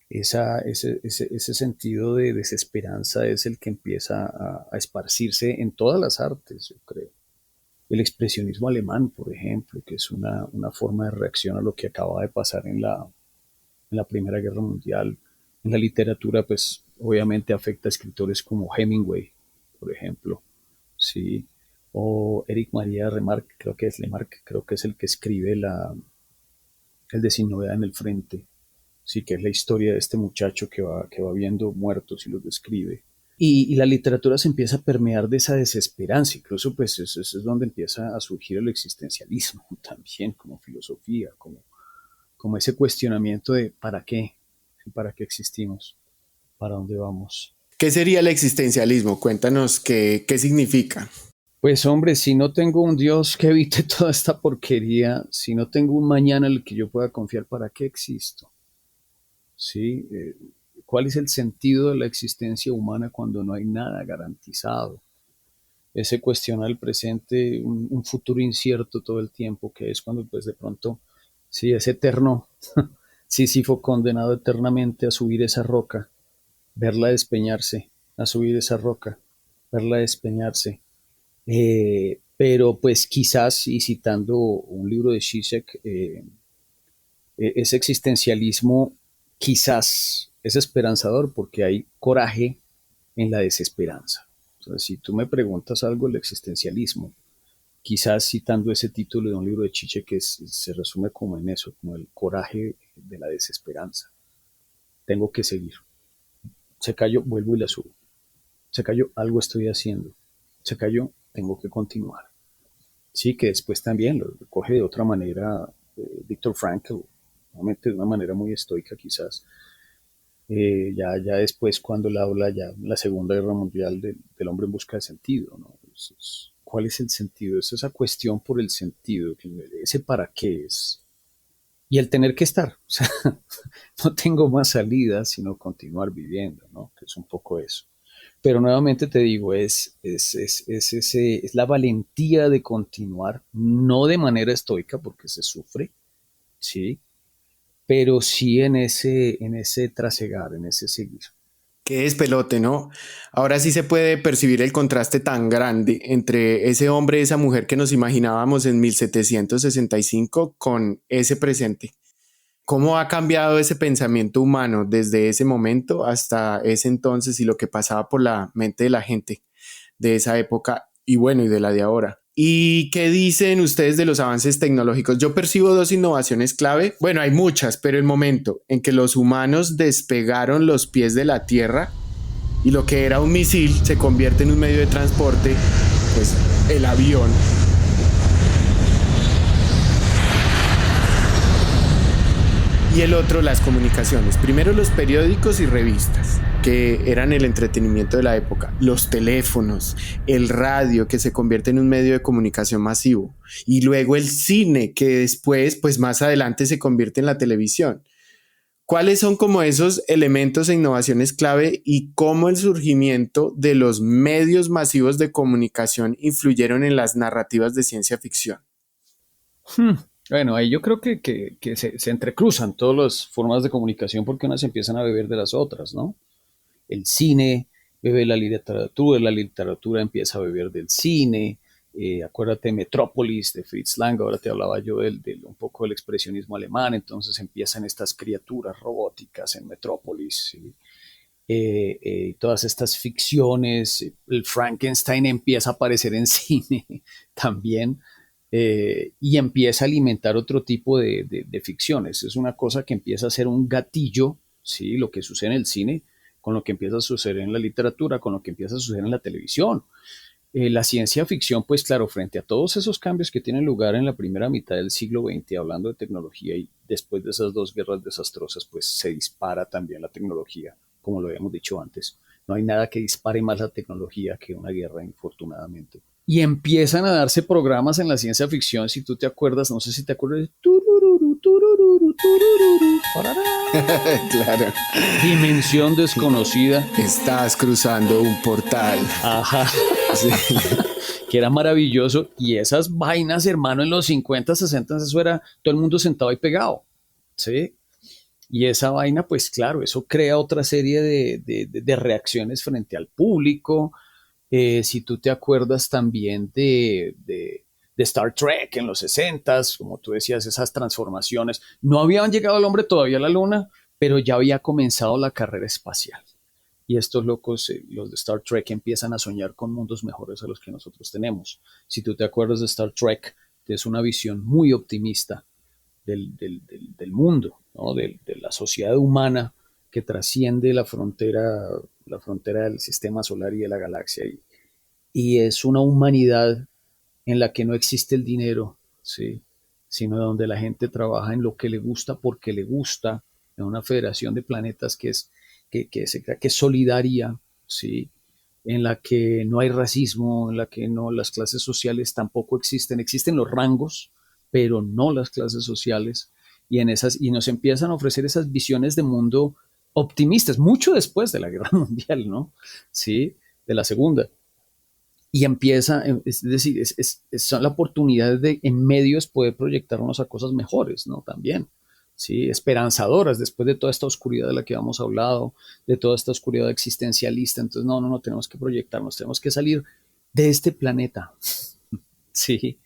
ese sentido de desesperanza es el que empieza a esparcirse en todas las artes, yo creo. El expresionismo alemán, por ejemplo, que es una forma de reacción a lo que acaba de pasar en la Primera Guerra Mundial. En la literatura, pues obviamente afecta a escritores como Hemingway, por ejemplo, sí, o Eric Maria Remarque, creo que es el que escribe el de Sin Novedad en el Frente, sí, que es la historia de este muchacho que va viendo muertos y los describe. Y la literatura se empieza a permear de esa desesperanza, incluso pues eso es donde empieza a surgir el existencialismo también, como filosofía, como ese cuestionamiento de ¿para qué existimos? ¿Para dónde vamos? ¿Qué sería el existencialismo? Cuéntanos qué significa. Pues hombre, si no tengo un Dios que evite toda esta porquería, si no tengo un mañana en el que yo pueda confiar, ¿para qué existo? ¿Sí? ¿Cuál es el sentido de la existencia humana cuando no hay nada garantizado? Ese cuestionar el presente, un futuro incierto todo el tiempo, que es cuando pues de pronto, sí, es eterno. Sísifo condenado eternamente a subir esa roca, verla despeñarse, a subir esa roca, verla despeñarse. Pero pues quizás, y citando un libro de Zizek, ese existencialismo quizás es esperanzador porque hay coraje en la desesperanza. O sea, si tú me preguntas algo del existencialismo, quizás citando ese título de un libro de Chiche que se resume como en eso, como el coraje de la desesperanza. Tengo que seguir. Se cayó, vuelvo y la subo. Se cayó, algo estoy haciendo. Se cayó, tengo que continuar. Sí, que después también lo recoge de otra manera Viktor Frankl, nuevamente de una manera muy estoica quizás. Ya después cuando él habla ya en la Segunda Guerra Mundial del hombre en busca de sentido, ¿no? ¿Cuál es el sentido? Es esa cuestión por el sentido, ese para qué es. Y el tener que estar, o sea, no tengo más salida sino continuar viviendo, ¿no? Que es un poco eso. Pero nuevamente te digo, es la valentía de continuar, no de manera estoica porque se sufre, ¿sí? Pero sí en ese trasegar, en ese seguir. Qué despelote, ¿no? Ahora sí se puede percibir el contraste tan grande entre ese hombre y esa mujer que nos imaginábamos en 1765 con ese presente. ¿Cómo ha cambiado ese pensamiento humano desde ese momento hasta ese entonces y lo que pasaba por la mente de la gente de esa época y bueno, y de la de ahora? ¿Y qué dicen ustedes de los avances tecnológicos? Yo percibo dos innovaciones clave. Bueno, hay muchas, pero el momento en que los humanos despegaron los pies de la tierra y lo que era un misil se convierte en un medio de transporte, pues el avión. Y el otro, las comunicaciones. Primero los periódicos y revistas, que eran el entretenimiento de la época. Los teléfonos, el radio, que se convierte en un medio de comunicación masivo. Y luego el cine, que después, pues más adelante se convierte en la televisión. ¿Cuáles son como esos elementos e innovaciones clave y cómo el surgimiento de los medios masivos de comunicación influyeron en las narrativas de ciencia ficción? Bueno, ahí yo creo que se entrecruzan todas las formas de comunicación porque unas empiezan a beber de las otras, ¿no? El cine bebe de la literatura empieza a beber del cine. Acuérdate de Metrópolis, de Fritz Lang, ahora te hablaba yo un poco del expresionismo alemán, entonces empiezan estas criaturas robóticas en Metrópolis, ¿sí? Todas estas ficciones, el Frankenstein empieza a aparecer en cine también. Y empieza a alimentar otro tipo de ficciones. Es una cosa que empieza a ser un gatillo, ¿sí? Lo que sucede en el cine, con lo que empieza a suceder en la literatura, con lo que empieza a suceder en la televisión. La ciencia ficción, pues claro, frente a todos esos cambios que tienen lugar en la primera mitad del siglo XX, hablando de tecnología, y después de esas dos guerras desastrosas, pues se dispara también la tecnología, como lo habíamos dicho antes. No hay nada que dispare más la tecnología que una guerra, infortunadamente. Y empiezan a darse programas en la ciencia ficción, si tú te acuerdas, no sé si te acuerdas de turururu, turururu, turururu, Claro. Dimensión desconocida. Estás cruzando un portal. Ajá. Sí. Que era maravilloso. Y esas vainas, hermano, en los 50, 60, eso era todo el mundo sentado y pegado. ¿Sí? Y esa vaina, pues claro, eso crea otra serie de reacciones frente al público. Si tú te acuerdas también de Star Trek en los 60s, como tú decías, esas transformaciones. No habían llegado el hombre todavía a la luna, pero ya había comenzado la carrera espacial. Y estos locos, los de Star Trek, empiezan a soñar con mundos mejores a los que nosotros tenemos. Si tú te acuerdas de Star Trek, es una visión muy optimista del mundo, ¿no? De la sociedad humana que trasciende la frontera del sistema solar y de la galaxia. Y es una humanidad en la que no existe el dinero, ¿sí? Sino donde la gente trabaja en lo que le gusta porque le gusta, en una federación de planetas que es solidaria, ¿sí? En la que no hay racismo, en la que no las clases sociales tampoco existen, existen los rangos, pero no las clases sociales, y nos empiezan a ofrecer esas visiones de mundo optimistas, mucho después de la Guerra Mundial, ¿no? Sí, de la Segunda. Y empieza, es decir, son la oportunidad de en medios poder proyectarnos a cosas mejores, ¿no? También, ¿sí? Esperanzadoras después de toda esta oscuridad de la que hemos hablado, de toda esta oscuridad existencialista. Entonces, no, tenemos que proyectarnos, tenemos que salir de este planeta, ¿sí?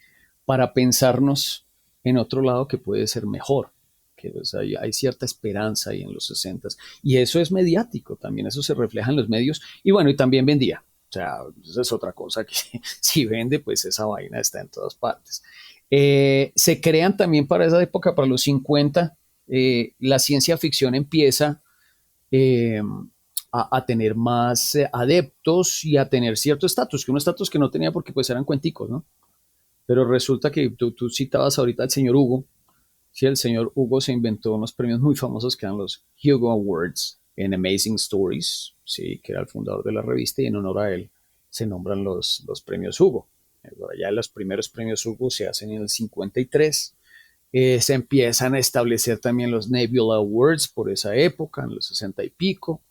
Para pensarnos en otro lado que puede ser mejor, que pues, hay cierta esperanza ahí en los 60s. Y eso es mediático también, eso se refleja en los medios. Y bueno, y también vendía. O sea, esa es otra cosa que si vende, pues esa vaina está en todas partes. Se crean también para esa época, para los 50, la ciencia ficción empieza eh, a tener más adeptos y a tener cierto estatus, que un estatus que no tenía porque pues eran cuenticos, ¿no? Pero resulta que tú citabas ahorita al señor Hugo. Sí, el señor Hugo se inventó unos premios muy famosos que eran los Hugo Awards en Amazing Stories, sí, que era el fundador de la revista, y en honor a él se nombran los premios Hugo. Ya los primeros premios Hugo se hacen en el 53. Se empiezan a establecer también los Nebula Awards por esa época, en los 60 y pico.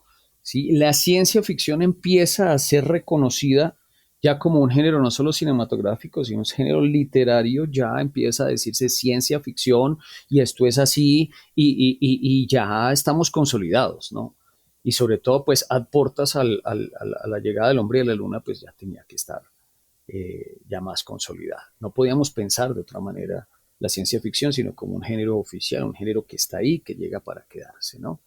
¿Sí? La ciencia ficción empieza a ser reconocida ya como un género no solo cinematográfico, sino un género literario. Ya empieza a decirse ciencia ficción y esto es así y ya estamos consolidados, ¿no? Y sobre todo, pues, aportas a la llegada del hombre a la luna, pues ya tenía que estar ya más consolidada. No podíamos pensar de otra manera la ciencia ficción, sino como un género oficial, un género que está ahí, que llega para quedarse, ¿no?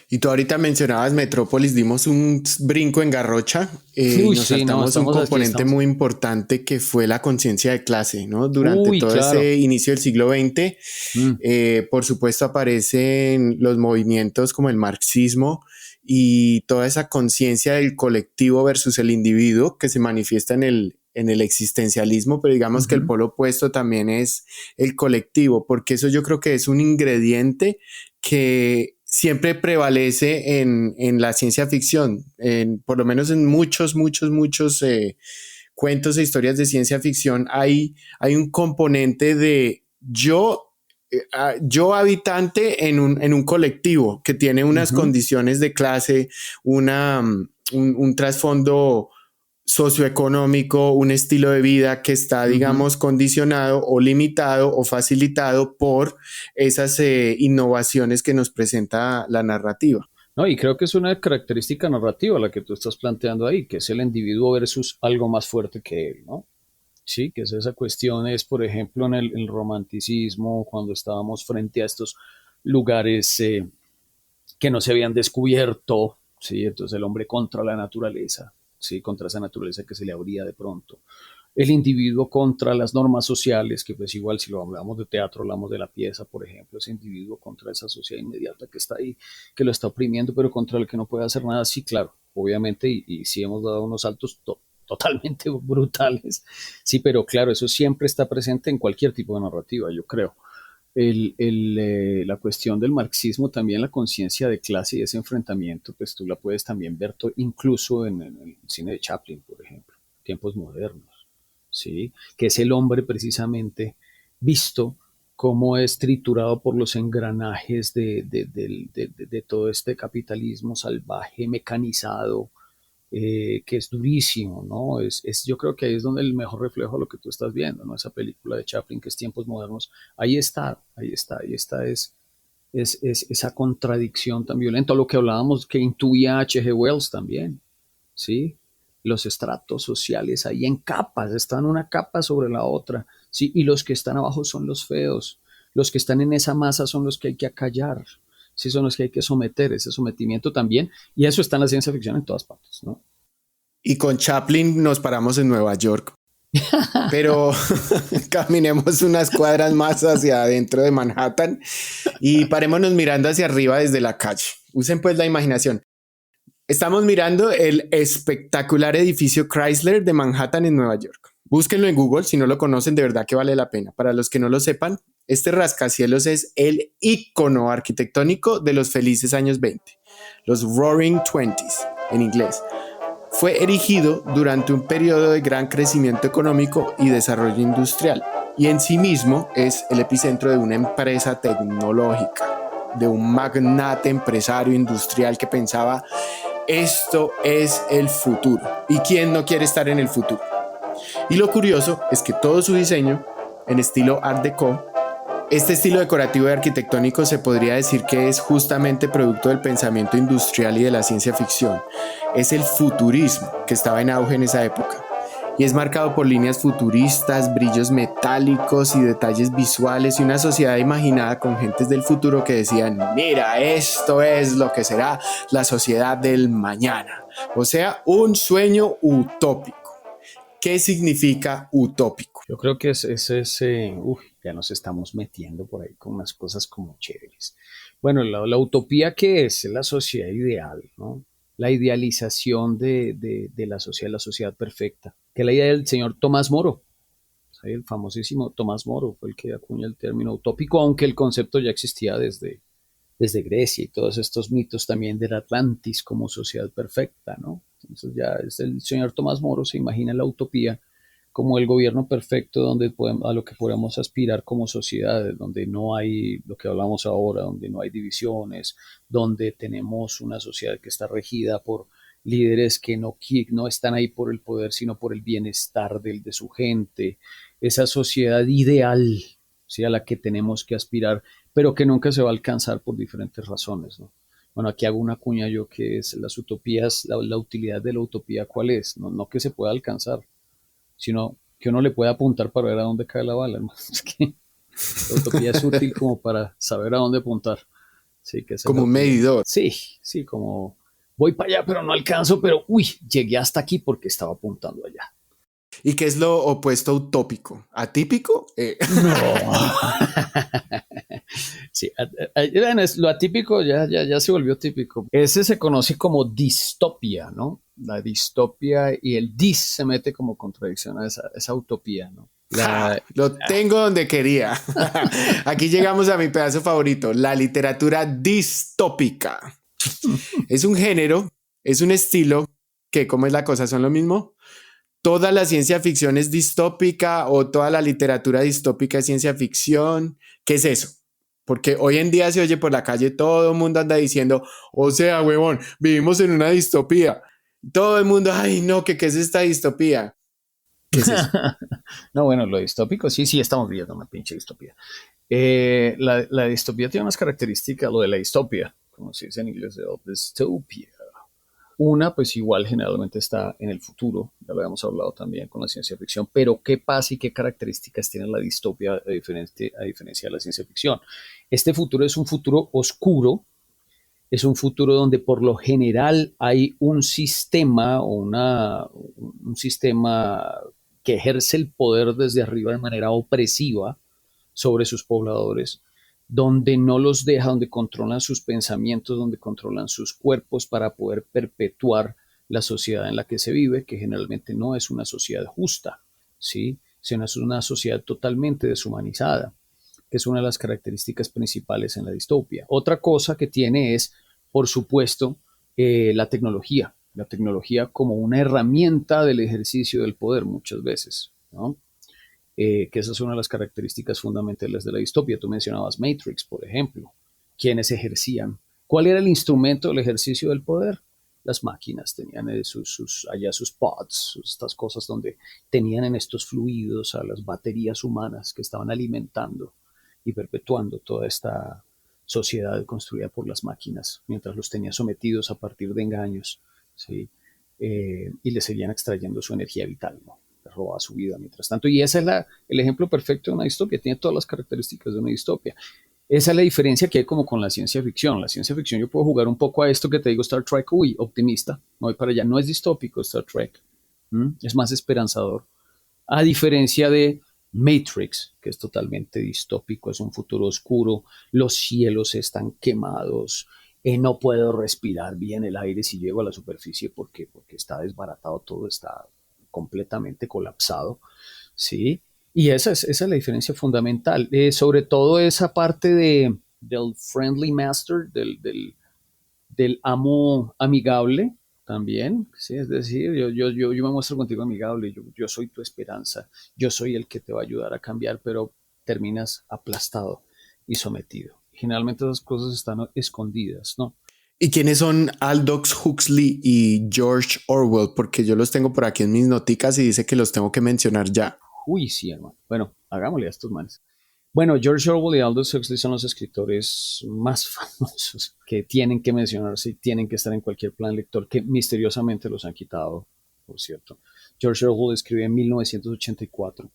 Y tú ahorita mencionabas Metrópolis, dimos un brinco en Garrocha y Uy, nos sí, no, saltamos un estamos aquí, componente estamos. muy importante que fue la conciencia de clase, ¿no? Durante Uy, todo claro. ese inicio del siglo XX, Mm, por supuesto aparecen los movimientos como el marxismo y toda esa conciencia del colectivo versus el individuo que se manifiesta en el existencialismo, pero digamos que el ujú. polo opuesto también es el colectivo, porque eso yo creo que es un ingrediente que siempre prevalece en la ciencia ficción, por lo menos en muchos cuentos e historias de ciencia ficción hay un componente de yo habitante en un colectivo que tiene unas Ujú, condiciones de clase, un trasfondo socioeconómico, un estilo de vida que está, ujú. digamos, condicionado o limitado o facilitado por esas innovaciones que nos presenta la narrativa. No, y creo que es una característica narrativa la que tú estás planteando ahí, que es el individuo versus algo más fuerte que él, ¿no? Sí, que es esa cuestión, es por ejemplo en el romanticismo, cuando estábamos frente a estos lugares que no se habían descubierto, ¿sí? Entonces el hombre contra la naturaleza, ¿sí? Contra esa naturaleza que se le abría de pronto. El individuo contra las normas sociales, que pues igual si lo hablamos de teatro, hablamos de la pieza, por ejemplo, ese individuo contra esa sociedad inmediata que está ahí, que lo está oprimiendo, pero contra el que no puede hacer nada, sí, claro, obviamente, y sí hemos dado unos saltos totalmente brutales, sí, pero claro, eso siempre está presente en cualquier tipo de narrativa, yo creo. La cuestión del marxismo, también la conciencia de clase y ese enfrentamiento, pues tú la puedes también ver incluso en el cine de Chaplin, por ejemplo, tiempos modernos, ¿sí? Que es el hombre precisamente visto cómo es triturado por los engranajes de todo este capitalismo salvaje, mecanizado, que es durísimo, ¿no? Yo creo que ahí es donde el mejor reflejo de lo que tú estás viendo, ¿no? Esa película de Chaplin que es Tiempos Modernos, ahí está, es es esa contradicción tan violenta, lo que hablábamos que intuía H.G. Wells también, ¿sí? Los estratos sociales ahí en capas, están una capa sobre la otra, ¿sí? Y los que están abajo son los feos, los que están en esa masa son los que hay que acallar, ¿sí? Son los que hay que someter, ese sometimiento también, y eso está en la ciencia ficción en todas partes, ¿no? Y con Chaplin nos paramos en Nueva York. Pero caminemos unas cuadras más hacia adentro de Manhattan y parémonos mirando hacia arriba desde la calle. Usen pues la imaginación. Estamos mirando el espectacular edificio Chrysler de Manhattan en Nueva York. Búsquenlo en Google, si no lo conocen, de verdad que vale la pena. Para los que no lo sepan, este rascacielos es el ícono arquitectónico de los felices años 20, los Roaring Twenties en inglés. Fue erigido durante un periodo de gran crecimiento económico y desarrollo industrial, y en sí mismo es el epicentro de una empresa tecnológica, de un magnate empresario industrial que pensaba, esto es el futuro. ¿Y quién no quiere estar en el futuro? Y lo curioso es que todo su diseño, en estilo Art Deco, este estilo decorativo y arquitectónico se podría decir que es justamente producto del pensamiento industrial y de la ciencia ficción. Es el futurismo que estaba en auge en esa época y es marcado por líneas futuristas, brillos metálicos y detalles visuales y una sociedad imaginada con gentes del futuro que decían, mira, esto es lo que será la sociedad del mañana. O sea, un sueño utópico. ¿Qué significa utópico? Yo creo que ya nos estamos metiendo por ahí con unas cosas como chéveres. Bueno, la utopía, ¿qué es? Es la sociedad ideal, ¿no? La idealización de la sociedad perfecta, que es la idea del señor Tomás Moro. ¿Sí? El famosísimo Tomás Moro fue el que acuña el término utópico, aunque el concepto ya existía desde Grecia y todos estos mitos también del Atlantis como sociedad perfecta, ¿no? Entonces ya es el señor Tomás Moro se imagina la utopía como el gobierno perfecto donde a lo que podemos aspirar como sociedades, donde no hay lo que hablamos ahora, donde no hay divisiones, donde tenemos una sociedad que está regida por líderes que no están ahí por el poder, sino por el bienestar de su gente, esa sociedad ideal, ¿sí? A la que tenemos que aspirar, pero que nunca se va a alcanzar por diferentes razones, ¿no? Bueno, aquí hago una cuña yo que es las utopías, la utilidad de la utopía, ¿cuál es? No que se pueda alcanzar, sino que uno le puede apuntar para ver a dónde cae la bala, ¿no? Es que la utopía es útil como para saber a dónde apuntar. Sí, que como un medidor. Sí, como voy para allá, pero no alcanzo, pero llegué hasta aquí porque estaba apuntando allá. ¿Y qué es lo opuesto a utópico? ¿Atípico? No. Sí, bueno, lo atípico ya se volvió típico. Ese se conoce como distopia, ¿no? La distopia y el dis se mete como contradicción a esa utopía, ¿no? Lo tengo donde quería. Aquí llegamos a mi pedazo favorito, la literatura distópica. Es un género, es un estilo que, ¿cómo es la cosa? ¿Son lo mismo? ¿Toda la ciencia ficción es distópica o toda la literatura distópica es ciencia ficción? ¿Qué es eso? Porque hoy en día se oye por la calle, todo el mundo anda diciendo, o sea, huevón, vivimos en una distopía. Todo el mundo, ay, no, ¿qué es esta distopía? ¿Qué es eso? No, bueno, lo distópico, sí, estamos viendo una pinche distopía. La distopía tiene unas características, lo de la distopia, como se dice en inglés, de dystopia. Una, pues igual generalmente está en el futuro, ya lo habíamos hablado también con la ciencia ficción, pero ¿qué pasa y qué características tiene la distopia a diferencia de la ciencia ficción? Este futuro es un futuro oscuro, es un futuro donde por lo general hay un sistema o un sistema que ejerce el poder desde arriba de manera opresiva sobre sus pobladores, donde no los deja, donde controlan sus pensamientos, donde controlan sus cuerpos para poder perpetuar la sociedad en la que se vive, que generalmente no es una sociedad justa, ¿sí? Sino es una sociedad totalmente deshumanizada, que es una de las características principales en la distopia. Otra cosa que tiene es, por supuesto, la tecnología como una herramienta del ejercicio del poder muchas veces, ¿no? Que esa es una de las características fundamentales de la distopia. Tú mencionabas Matrix, por ejemplo. ¿Quiénes ejercían? ¿Cuál era el instrumento del ejercicio del poder? Las máquinas tenían sus pods, estas cosas donde tenían en estos fluidos a las baterías humanas que estaban alimentando y perpetuando toda esta sociedad construida por las máquinas, mientras los tenía sometidos a partir de engaños, ¿sí? Y le seguían extrayendo su energía vital, ¿no? Le robaba su vida mientras tanto. Y ese es el ejemplo perfecto de una distopia, tiene todas las características de una distopia. Esa es la diferencia que hay como con la ciencia ficción. La ciencia ficción yo puedo jugar un poco a esto que te digo, Star Trek, uy, optimista, no voy para allá, no es distópico Star Trek, es más esperanzador. A diferencia de Matrix, que es totalmente distópico, es un futuro oscuro, los cielos están quemados, no puedo respirar bien el aire si llego a la superficie porque está desbaratado, todo está completamente colapsado, ¿sí? Y esa es la diferencia fundamental. Sobre todo esa parte del friendly master, del amo amigable también, ¿sí? Es decir, yo me muestro contigo amigable, yo soy tu esperanza, yo soy el que te va a ayudar a cambiar, pero terminas aplastado y sometido. Generalmente esas cosas están escondidas, ¿no? ¿Y quiénes son Aldous Huxley y George Orwell? Porque yo los tengo por aquí en mis noticas y dice que los tengo que mencionar ya. Uy, sí, hermano. Bueno, hagámosle a estos manes. Bueno, George Orwell y Aldous Huxley son los escritores más famosos que tienen que mencionarse y tienen que estar en cualquier plan lector, que misteriosamente los han quitado, por cierto. George Orwell escribe en 1984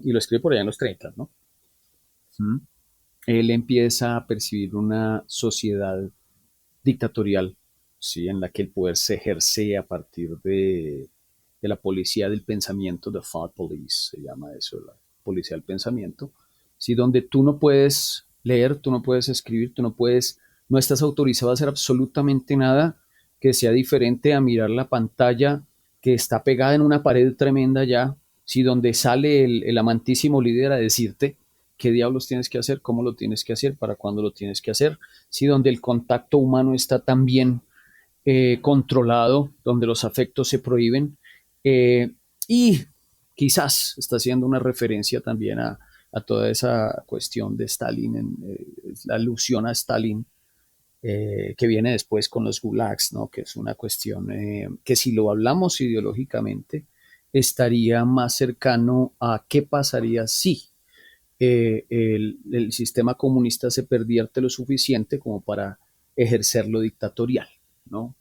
y lo escribe por allá en los 30, ¿no? Él empieza a percibir una sociedad dictatorial, ¿sí? En la que el poder se ejerce a partir de la policía del pensamiento, the thought police, se llama eso, la policía del pensamiento, ¿sí? Donde tú no puedes leer, tú no puedes escribir, no estás autorizado a hacer absolutamente nada que sea diferente a mirar la pantalla que está pegada en una pared tremenda ya, ¿sí? Donde sale el amantísimo líder a decirte qué diablos tienes que hacer, cómo lo tienes que hacer, para cuándo lo tienes que hacer, ¿sí? Donde el contacto humano está tan bien controlado, donde los afectos se prohíben, y quizás está haciendo una referencia también a toda esa cuestión de Stalin, la alusión a Stalin, que viene después con los gulags, ¿no? Que es una cuestión que si lo hablamos ideológicamente, estaría más cercano a qué pasaría si el sistema comunista se pervierte lo suficiente como para ejercerlo dictatorial, ¿no?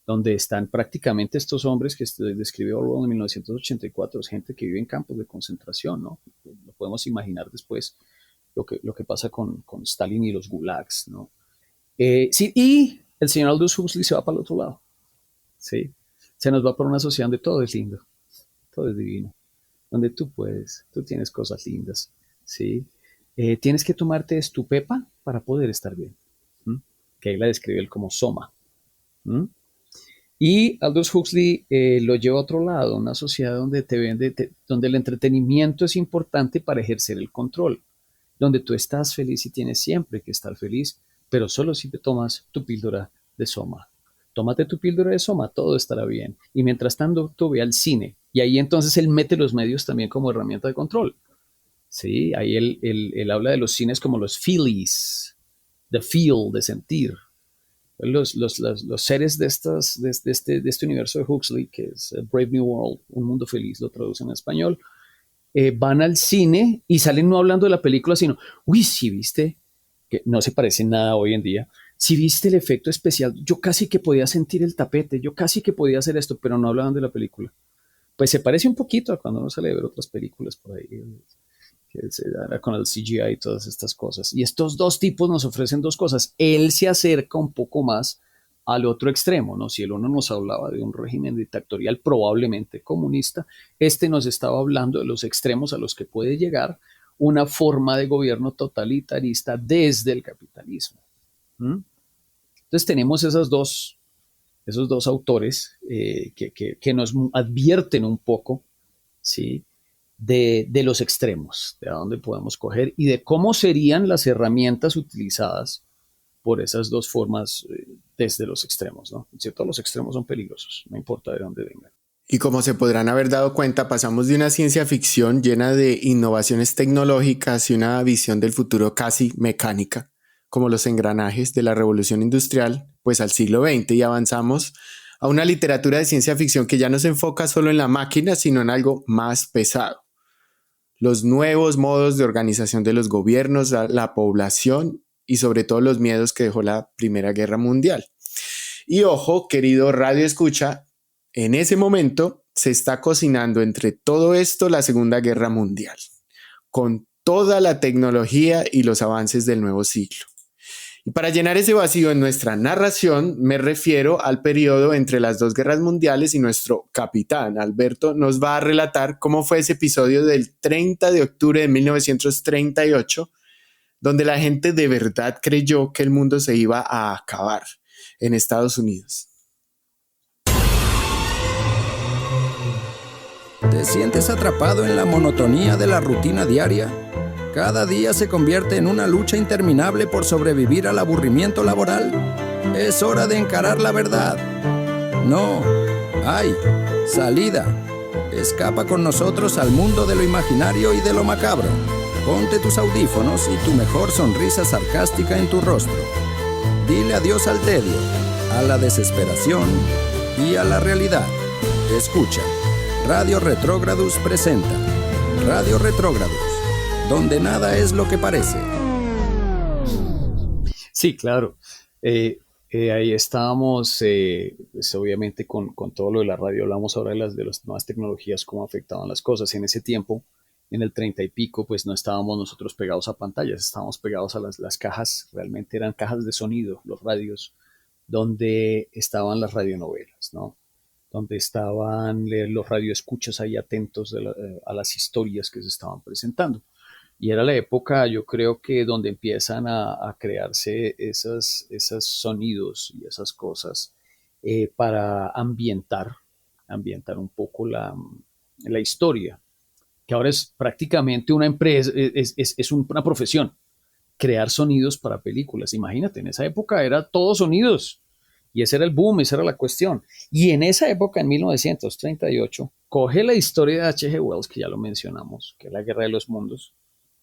Donde están prácticamente estos hombres que describió Orwell en 1984, es gente que vive en campos de concentración, ¿no? Lo podemos imaginar después lo que pasa con Stalin y los gulags, ¿no? Sí, y el señor Aldous Huxley se va para el otro lado, ¿sí? Se nos va por una sociedad donde todo es lindo, todo es divino, donde tú tienes cosas lindas, ¿sí? Tienes que tomarte estupepa para poder estar bien, ¿m? Que ahí la describe él como soma. ¿M? Y Aldous Huxley lo lleva a otro lado, una sociedad donde donde el entretenimiento es importante para ejercer el control, donde tú estás feliz y tienes siempre que estar feliz, pero solo si te tomas tu píldora de soma. Tómate tu píldora de soma, todo estará bien. Y mientras tanto, tú ve al cine. Y ahí entonces él mete los medios también como herramienta de control. Sí, ahí él habla de los cines como los feelies, the feel, de sentir. Los seres de este universo de Huxley, que es Brave New World, Un Mundo Feliz, lo traducen en español, van al cine y salen no hablando de la película, sino, uy, si viste, que no se parece en nada hoy en día, si viste el efecto especial, yo casi que podía sentir el tapete, yo casi que podía hacer esto, pero no hablaban de la película. Pues se parece un poquito a cuando uno sale a ver otras películas por ahí, que se da con el CGI y todas estas cosas. Y estos dos tipos nos ofrecen dos cosas. Él se acerca un poco más al otro extremo, ¿no? Si el uno nos hablaba de un régimen dictatorial probablemente comunista, este nos estaba hablando de los extremos a los que puede llegar una forma de gobierno totalitarista desde el capitalismo. Entonces tenemos esos dos autores que nos advierten un poco, ¿sí? De los extremos, de a dónde podemos coger y de cómo serían las herramientas utilizadas por esas dos formas desde los extremos, ¿no? ¿Cierto? Los extremos son peligrosos, no importa de dónde vengan. Y como se podrán haber dado cuenta, pasamos de una ciencia ficción llena de innovaciones tecnológicas y una visión del futuro casi mecánica, como los engranajes de la revolución industrial, pues al siglo XX, y avanzamos a una literatura de ciencia ficción que ya no se enfoca solo en la máquina, sino en algo más pesado. Los nuevos modos de organización de los gobiernos, la población y sobre todo los miedos que dejó la Primera Guerra Mundial. Y ojo, querido Radio Escucha, en ese momento se está cocinando entre todo esto la Segunda Guerra Mundial, con toda la tecnología y los avances del nuevo siglo. Y para llenar ese vacío en nuestra narración, me refiero al periodo entre las dos guerras mundiales y nuestro capitán, Alberto, nos va a relatar cómo fue ese episodio del 30 de octubre de 1938, donde la gente de verdad creyó que el mundo se iba a acabar en Estados Unidos. ¿Te sientes atrapado en la monotonía de la rutina diaria? ¿Cada día se convierte en una lucha interminable por sobrevivir al aburrimiento laboral? Es hora de encarar la verdad. No, hay salida. Escapa con nosotros al mundo de lo imaginario y de lo macabro. Ponte tus audífonos y tu mejor sonrisa sarcástica en tu rostro. Dile adiós al tedio, a la desesperación y a la realidad. Escucha. Radio Retrógrados presenta Radio Retrógrados, donde nada es lo que parece. Sí, claro. Ahí estábamos, pues obviamente con todo lo de la radio. Hablamos ahora de las nuevas tecnologías, cómo afectaban las cosas. En ese tiempo, en el 30 y pico, pues no estábamos nosotros pegados a pantallas, estábamos pegados a las cajas, realmente eran cajas de sonido, los radios, donde estaban las radionovelas, ¿no? Donde estaban los radioescuchas ahí atentos a las historias que se estaban presentando. Y era la época, yo creo que donde empiezan a crearse esos sonidos y esas cosas para ambientar un poco la historia, que ahora es prácticamente una empresa, es una profesión, crear sonidos para películas. Imagínate, en esa época era todo sonidos. Y ese era el boom, esa era la cuestión. Y en esa época, en 1938, coge la historia de H.G. Wells, que ya lo mencionamos, que es la Guerra de los Mundos,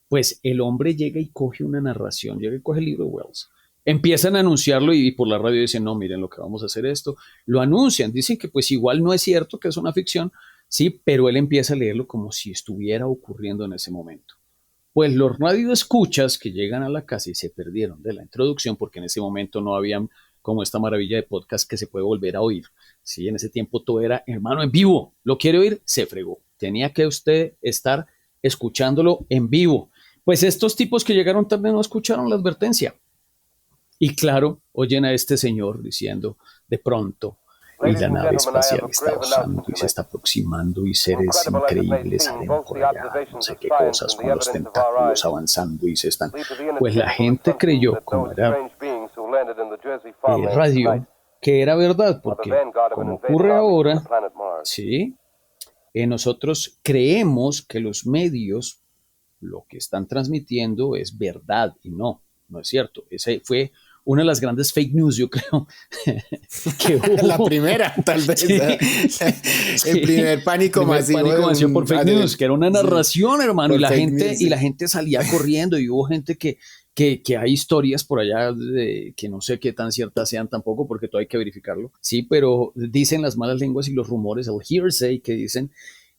pues el hombre llega y coge una narración, llega y coge el libro de Wells. Empiezan a anunciarlo y por la radio dicen, no, miren lo que vamos a hacer esto. Lo anuncian, dicen que pues igual no es cierto, que es una ficción, sí, pero él empieza a leerlo como si estuviera ocurriendo en ese momento. Pues los radioescuchas que llegan a la casa y se perdieron de la introducción, porque en ese momento no habían como esta maravilla de podcast que se puede volver a oír. Sí, en ese tiempo todo era, hermano, en vivo. ¿Lo quiere oír? Se fregó. Tenía que usted estar escuchándolo en vivo. Pues estos tipos que llegaron tarde no escucharon la advertencia. Y claro, oyen a este señor diciendo, de pronto, y la nave espacial está usando y se está aproximando y seres increíbles salen por allá, no sé qué cosas, con los tentáculos avanzando y se están... Pues la gente creyó, como era radio, que era verdad, porque como ocurre ahora, sí, nosotros creemos que los medios lo que están transmitiendo es verdad y no es cierto. Ese fue una de las grandes fake news, yo creo, que hubo. La primera, tal vez. Sí. El primer pánico masivo. Pánico masivo por fake news, que era una narración, sí, hermano, y la gente salía corriendo y hubo gente que hay historias por allá que no sé qué tan ciertas sean tampoco, porque todo hay que verificarlo. Sí, pero dicen las malas lenguas y los rumores, el hearsay, que dicen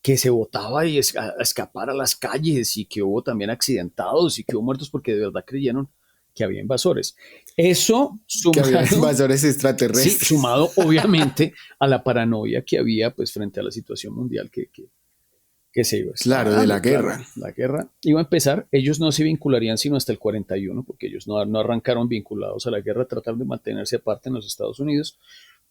que se botaba y a escapar a las calles y que hubo también accidentados y que hubo muertos porque de verdad creyeron que había invasores. Eso sumado, que había invasores extraterrestres. Sí, sumado obviamente a la paranoia que había pues frente a la situación mundial que se iba a estar. Claro, de la guerra. Claro, la guerra iba a empezar. Ellos no se vincularían sino hasta el 41, porque ellos no arrancaron vinculados a la guerra, trataron de mantenerse aparte en los Estados Unidos,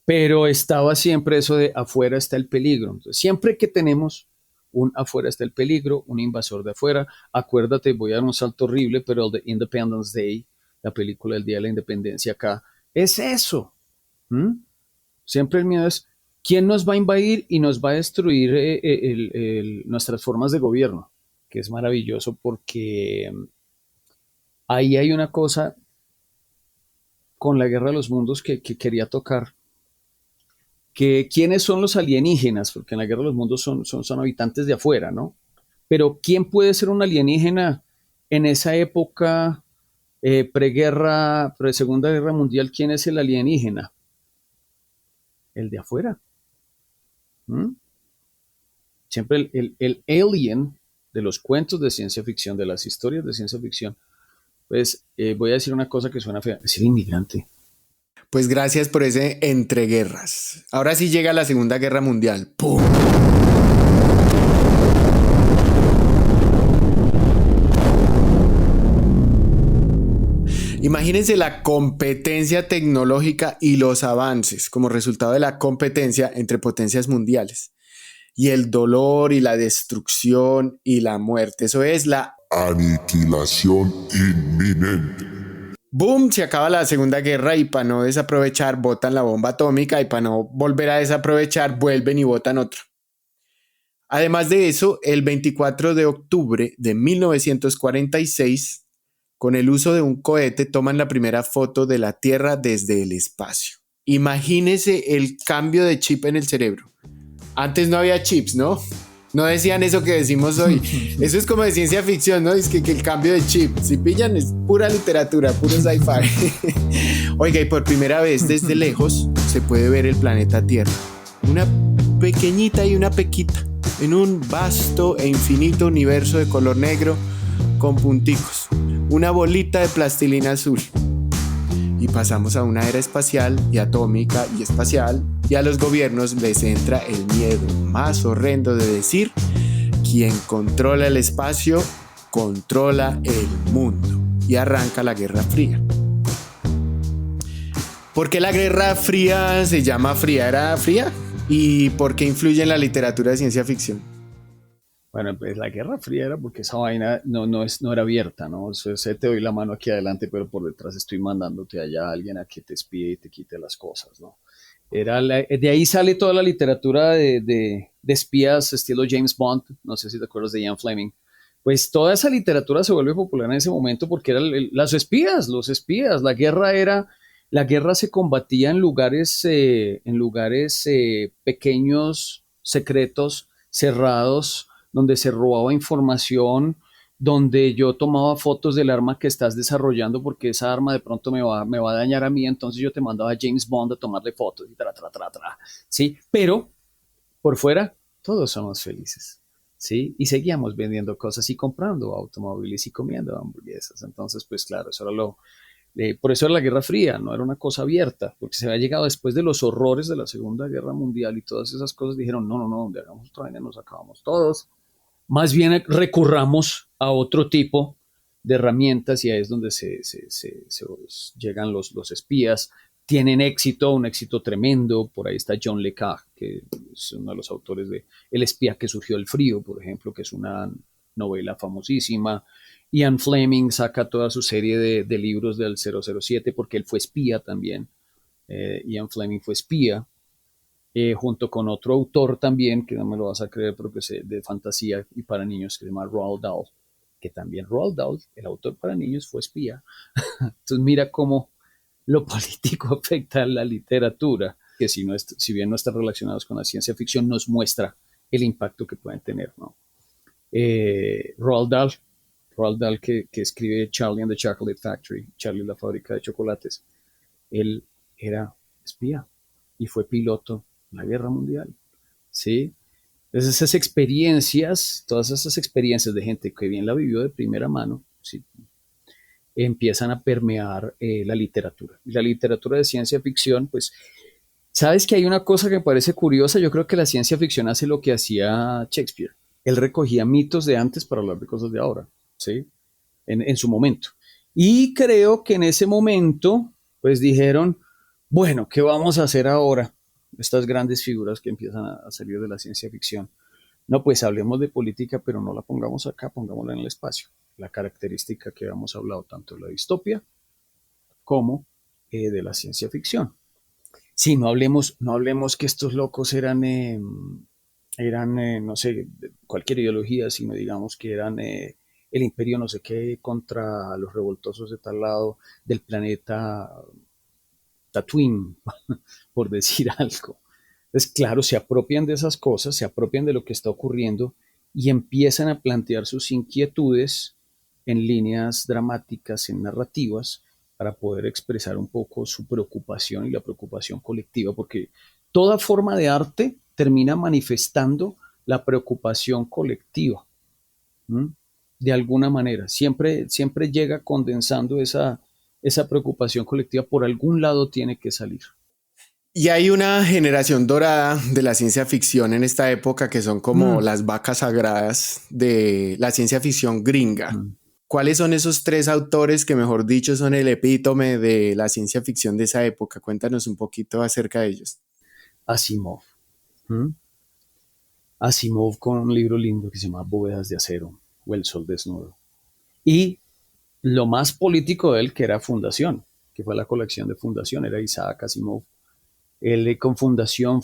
pero estaba siempre eso de afuera está el peligro. Entonces, siempre que tenemos un afuera está el peligro, un invasor de afuera, acuérdate, voy a dar un salto horrible, pero el de Independence Day, la película del Día de la Independencia acá, es eso. Siempre el miedo es, ¿quién nos va a invadir y nos va a destruir nuestras formas de gobierno? Que es maravilloso porque ahí hay una cosa con la Guerra de los Mundos que quería tocar, que quiénes son los alienígenas, porque en la Guerra de los Mundos son habitantes de afuera, ¿no? Pero ¿quién puede ser un alienígena en esa época preguerra, pre-Segunda Guerra Mundial? ¿Quién es el alienígena? El de afuera. Siempre el alien de los cuentos de ciencia ficción, de las historias de ciencia ficción, Pues voy a decir una cosa que suena fea, es el inmigrante. Pues gracias por ese entreguerras. Ahora sí llega la Segunda Guerra Mundial. ¡Pum! Imagínense la competencia tecnológica y los avances como resultado de la competencia entre potencias mundiales. Y el dolor y la destrucción y la muerte. Eso es la aniquilación inminente. ¡Boom! Se acaba la Segunda Guerra y para no desaprovechar botan la bomba atómica y para no volver a desaprovechar vuelven y botan otra. Además de eso, el 24 de octubre de 1946, con el uso de un cohete, toman la primera foto de la Tierra desde el espacio. Imagínese el cambio de chip en el cerebro. Antes no había chips, ¿no? No decían eso que decimos hoy. Eso es como de ciencia ficción, ¿no? Es que el cambio de chip, si pillan, es pura literatura, puro sci-fi. Oiga, y por primera vez desde lejos se puede ver el planeta Tierra. Una pequeñita y una pequita, en un vasto e infinito universo de color negro con punticos. Una bolita de plastilina azul. Y pasamos a una era espacial y atómica y espacial, y a los gobiernos les entra el miedo más horrendo de decir: quien controla el espacio, controla el mundo. Y arranca la Guerra Fría. ¿Por qué la Guerra Fría se llama fría? ¿Era fría? ¿Y por qué influye en la literatura de ciencia ficción? Bueno, pues la Guerra Fría era porque esa vaina no era abierta, ¿no? O sea, te doy la mano aquí adelante, pero por detrás estoy mandándote allá a alguien a que te espíe y te quite las cosas, ¿no? De ahí sale toda la literatura de espías, estilo James Bond, no sé si te acuerdas de Ian Fleming. Pues toda esa literatura se vuelve popular en ese momento porque eran los espías. La guerra se combatía en lugares pequeños, secretos, cerrados, donde se robaba información, donde yo tomaba fotos del arma que estás desarrollando porque esa arma de pronto me va a dañar a mí, entonces yo te mandaba a James Bond a tomarle fotos y ¿sí? Pero por fuera todos somos felices, ¿sí? Y seguíamos vendiendo cosas y comprando automóviles y comiendo hamburguesas. Entonces, pues claro, eso era por eso era la Guerra Fría, no era una cosa abierta, porque se había llegado después de los horrores de la Segunda Guerra Mundial y todas esas cosas, dijeron, no, donde hagamos otra vaina nos acabamos todos. Más bien recurramos a otro tipo de herramientas y ahí es donde se llegan los espías. Tienen éxito, un éxito tremendo. Por ahí está John Le Carré, que es uno de los autores de El espía que surgió del frío, por ejemplo, que es una novela famosísima. Ian Fleming saca toda su serie de libros del 007 porque él fue espía también. Ian Fleming fue espía. Junto con otro autor también, que no me lo vas a creer, pero que es de fantasía y para niños, que se llama Roald Dahl, que también Roald Dahl, el autor para niños, fue espía. Entonces mira cómo lo político afecta a la literatura, que si bien no están relacionados con la ciencia ficción, nos muestra el impacto que pueden tener, ¿no? Roald Dahl que escribe Charlie and the Chocolate Factory, Charlie la fábrica de chocolates, él era espía y fue piloto en la Guerra Mundial, ¿sí? Entonces todas esas experiencias de gente que bien la vivió de primera mano, ¿sí? Empiezan a permear la literatura. Y la literatura de ciencia ficción, pues, ¿sabes que hay una cosa que me parece curiosa? Yo creo que la ciencia ficción hace lo que hacía Shakespeare. Él recogía mitos de antes para hablar de cosas de ahora, ¿sí? En su momento. Y creo que en ese momento, pues dijeron, bueno, ¿qué vamos a hacer ahora? Estas grandes figuras que empiezan a salir de la ciencia ficción. No, pues hablemos de política, pero no la pongamos acá, pongámosla en el espacio. La característica que hemos hablado tanto de la distopia como de la ciencia ficción. Sí, no hablemos que estos locos eran no sé, cualquier ideología, sino digamos que eran el imperio no sé qué contra los revoltosos de tal lado del planeta Tatooine, por decir algo. Entonces, claro, se apropian de esas cosas, se apropian de lo que está ocurriendo y empiezan a plantear sus inquietudes en líneas dramáticas, en narrativas, para poder expresar un poco su preocupación y la preocupación colectiva, porque toda forma de arte termina manifestando la preocupación colectiva. ¿Mm? de alguna manera. Siempre llega condensando esa preocupación colectiva, por algún lado tiene que salir. Y hay una generación dorada de la ciencia ficción en esta época que son como las vacas sagradas de la ciencia ficción gringa. ¿Cuáles son esos 3 autores que, mejor dicho, son el epítome de la ciencia ficción de esa época? Cuéntanos un poquito acerca de ellos. Asimov. Asimov con un libro lindo que se llama Bóvedas de acero o El sol desnudo. Y lo más político de él, que era Fundación, que fue la colección de Fundación, era Isaac Asimov. Él con Fundación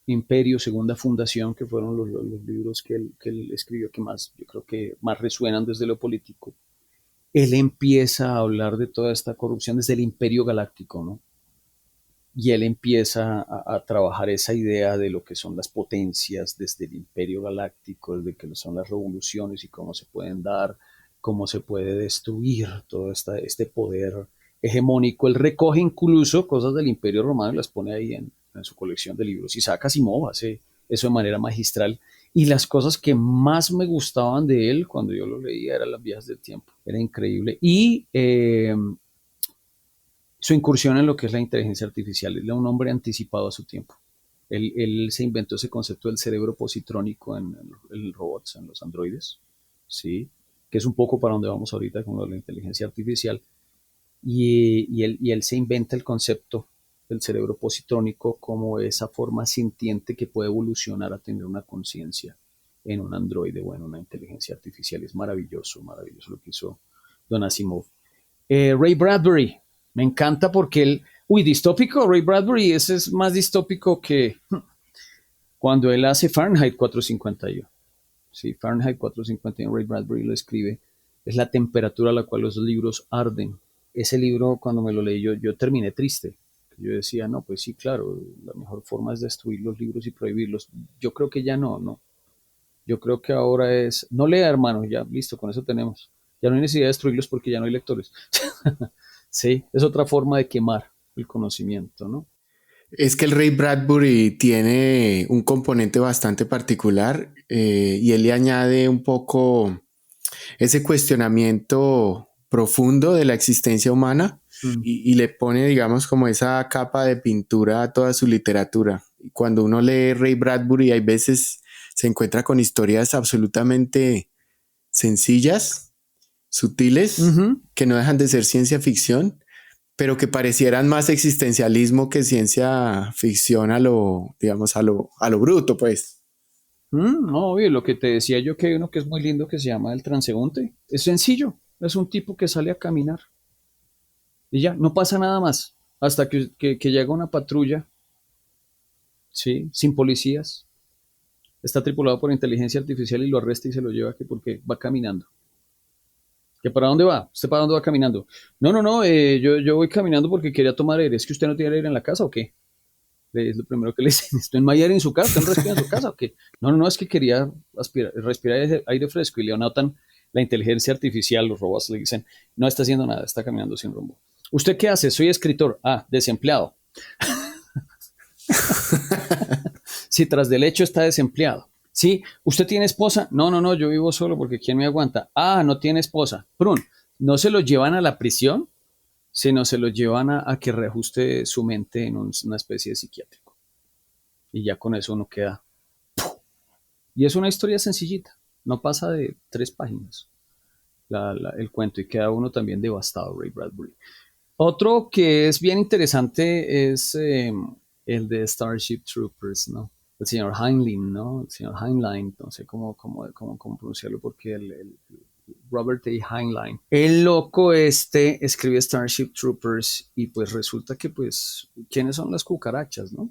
Imperio, Segunda Fundación, que fueron los libros que él escribió que más, yo creo que más resuenan desde lo político. Él empieza a hablar de toda esta corrupción desde el Imperio Galáctico, ¿no? Y él empieza a trabajar esa idea de lo que son las potencias desde el Imperio Galáctico, desde que son las revoluciones y cómo se pueden dar, cómo se puede destruir todo este poder hegemónico. Él recoge incluso cosas del Imperio Romano y las pone ahí en su colección de libros. Isaac Asimov hace eso de manera magistral. Y las cosas que más me gustaban de él cuando yo lo leía eran las vías del tiempo. Era increíble. Y su incursión en lo que es la inteligencia artificial. Él era un hombre anticipado a su tiempo. Él se inventó ese concepto del cerebro positrónico en robots, en los androides, ¿sí? Que es un poco para donde vamos ahorita con la inteligencia artificial. Y él se inventa el concepto del cerebro positrónico como esa forma sintiente que puede evolucionar a tener una conciencia en un androide o en una inteligencia artificial. Es maravilloso lo que hizo Don Asimov. Ray Bradbury, me encanta porque él, distópico, Ray Bradbury, ese es más distópico que cuando él hace Fahrenheit 451. Sí, Fahrenheit 451, Ray Bradbury lo escribe, es la temperatura a la cual los libros arden. Ese libro, cuando me lo leí, yo terminé triste. Yo decía, no, pues sí, claro, la mejor forma es destruir los libros y prohibirlos. Yo creo que ya no. Yo creo que ahora es, no lea, hermano, ya, listo, con eso tenemos. Ya no hay necesidad de destruirlos porque ya no hay lectores. Sí, es otra forma de quemar el conocimiento, ¿no? Es que el Ray Bradbury tiene un componente bastante particular y él le añade un poco ese cuestionamiento profundo de la existencia humana y le pone, digamos, como esa capa de pintura a toda su literatura. Y cuando uno lee Ray Bradbury, hay veces se encuentra con historias absolutamente sencillas, sutiles, que no dejan de ser ciencia ficción, pero que parecieran más existencialismo que ciencia ficción a lo bruto, pues. No, obvio, lo que te decía yo, que hay uno que es muy lindo que se llama El Transeúnte. Es sencillo, es un tipo que sale a caminar y ya, no pasa nada más hasta que llega una patrulla, ¿sí? Sin policías, está tripulado por inteligencia artificial y lo arresta y se lo lleva porque va caminando. ¿Que para dónde va? ¿Usted para dónde va caminando? No, yo voy caminando porque quería tomar aire. ¿Es que usted no tiene aire en la casa o qué? Es lo primero que le dicen. ¿Usted no hay aire en su casa? ¿Usted no respira en su casa o qué? No, es que quería respirar aire fresco y le anotan la inteligencia artificial, los robots le dicen, no está haciendo nada, está caminando sin rumbo. ¿Usted qué hace? Soy escritor. Desempleado. Si tras del hecho está desempleado. Sí, ¿usted tiene esposa? No, yo vivo solo porque ¿quién me aguanta? No tiene esposa. Prun, no se lo llevan a la prisión, sino se lo llevan a que reajuste su mente en una especie de psiquiátrico. Y ya con eso uno queda. Y es una historia sencillita, no pasa de 3 páginas el cuento y queda uno también devastado, Ray Bradbury. Otro que es bien interesante es el de Starship Troopers, ¿no? El señor Heinlein, ¿no? El señor Heinlein, no sé cómo pronunciarlo porque el Robert A. Heinlein. El loco escribe Starship Troopers y pues resulta que pues, ¿quiénes son las cucarachas, no?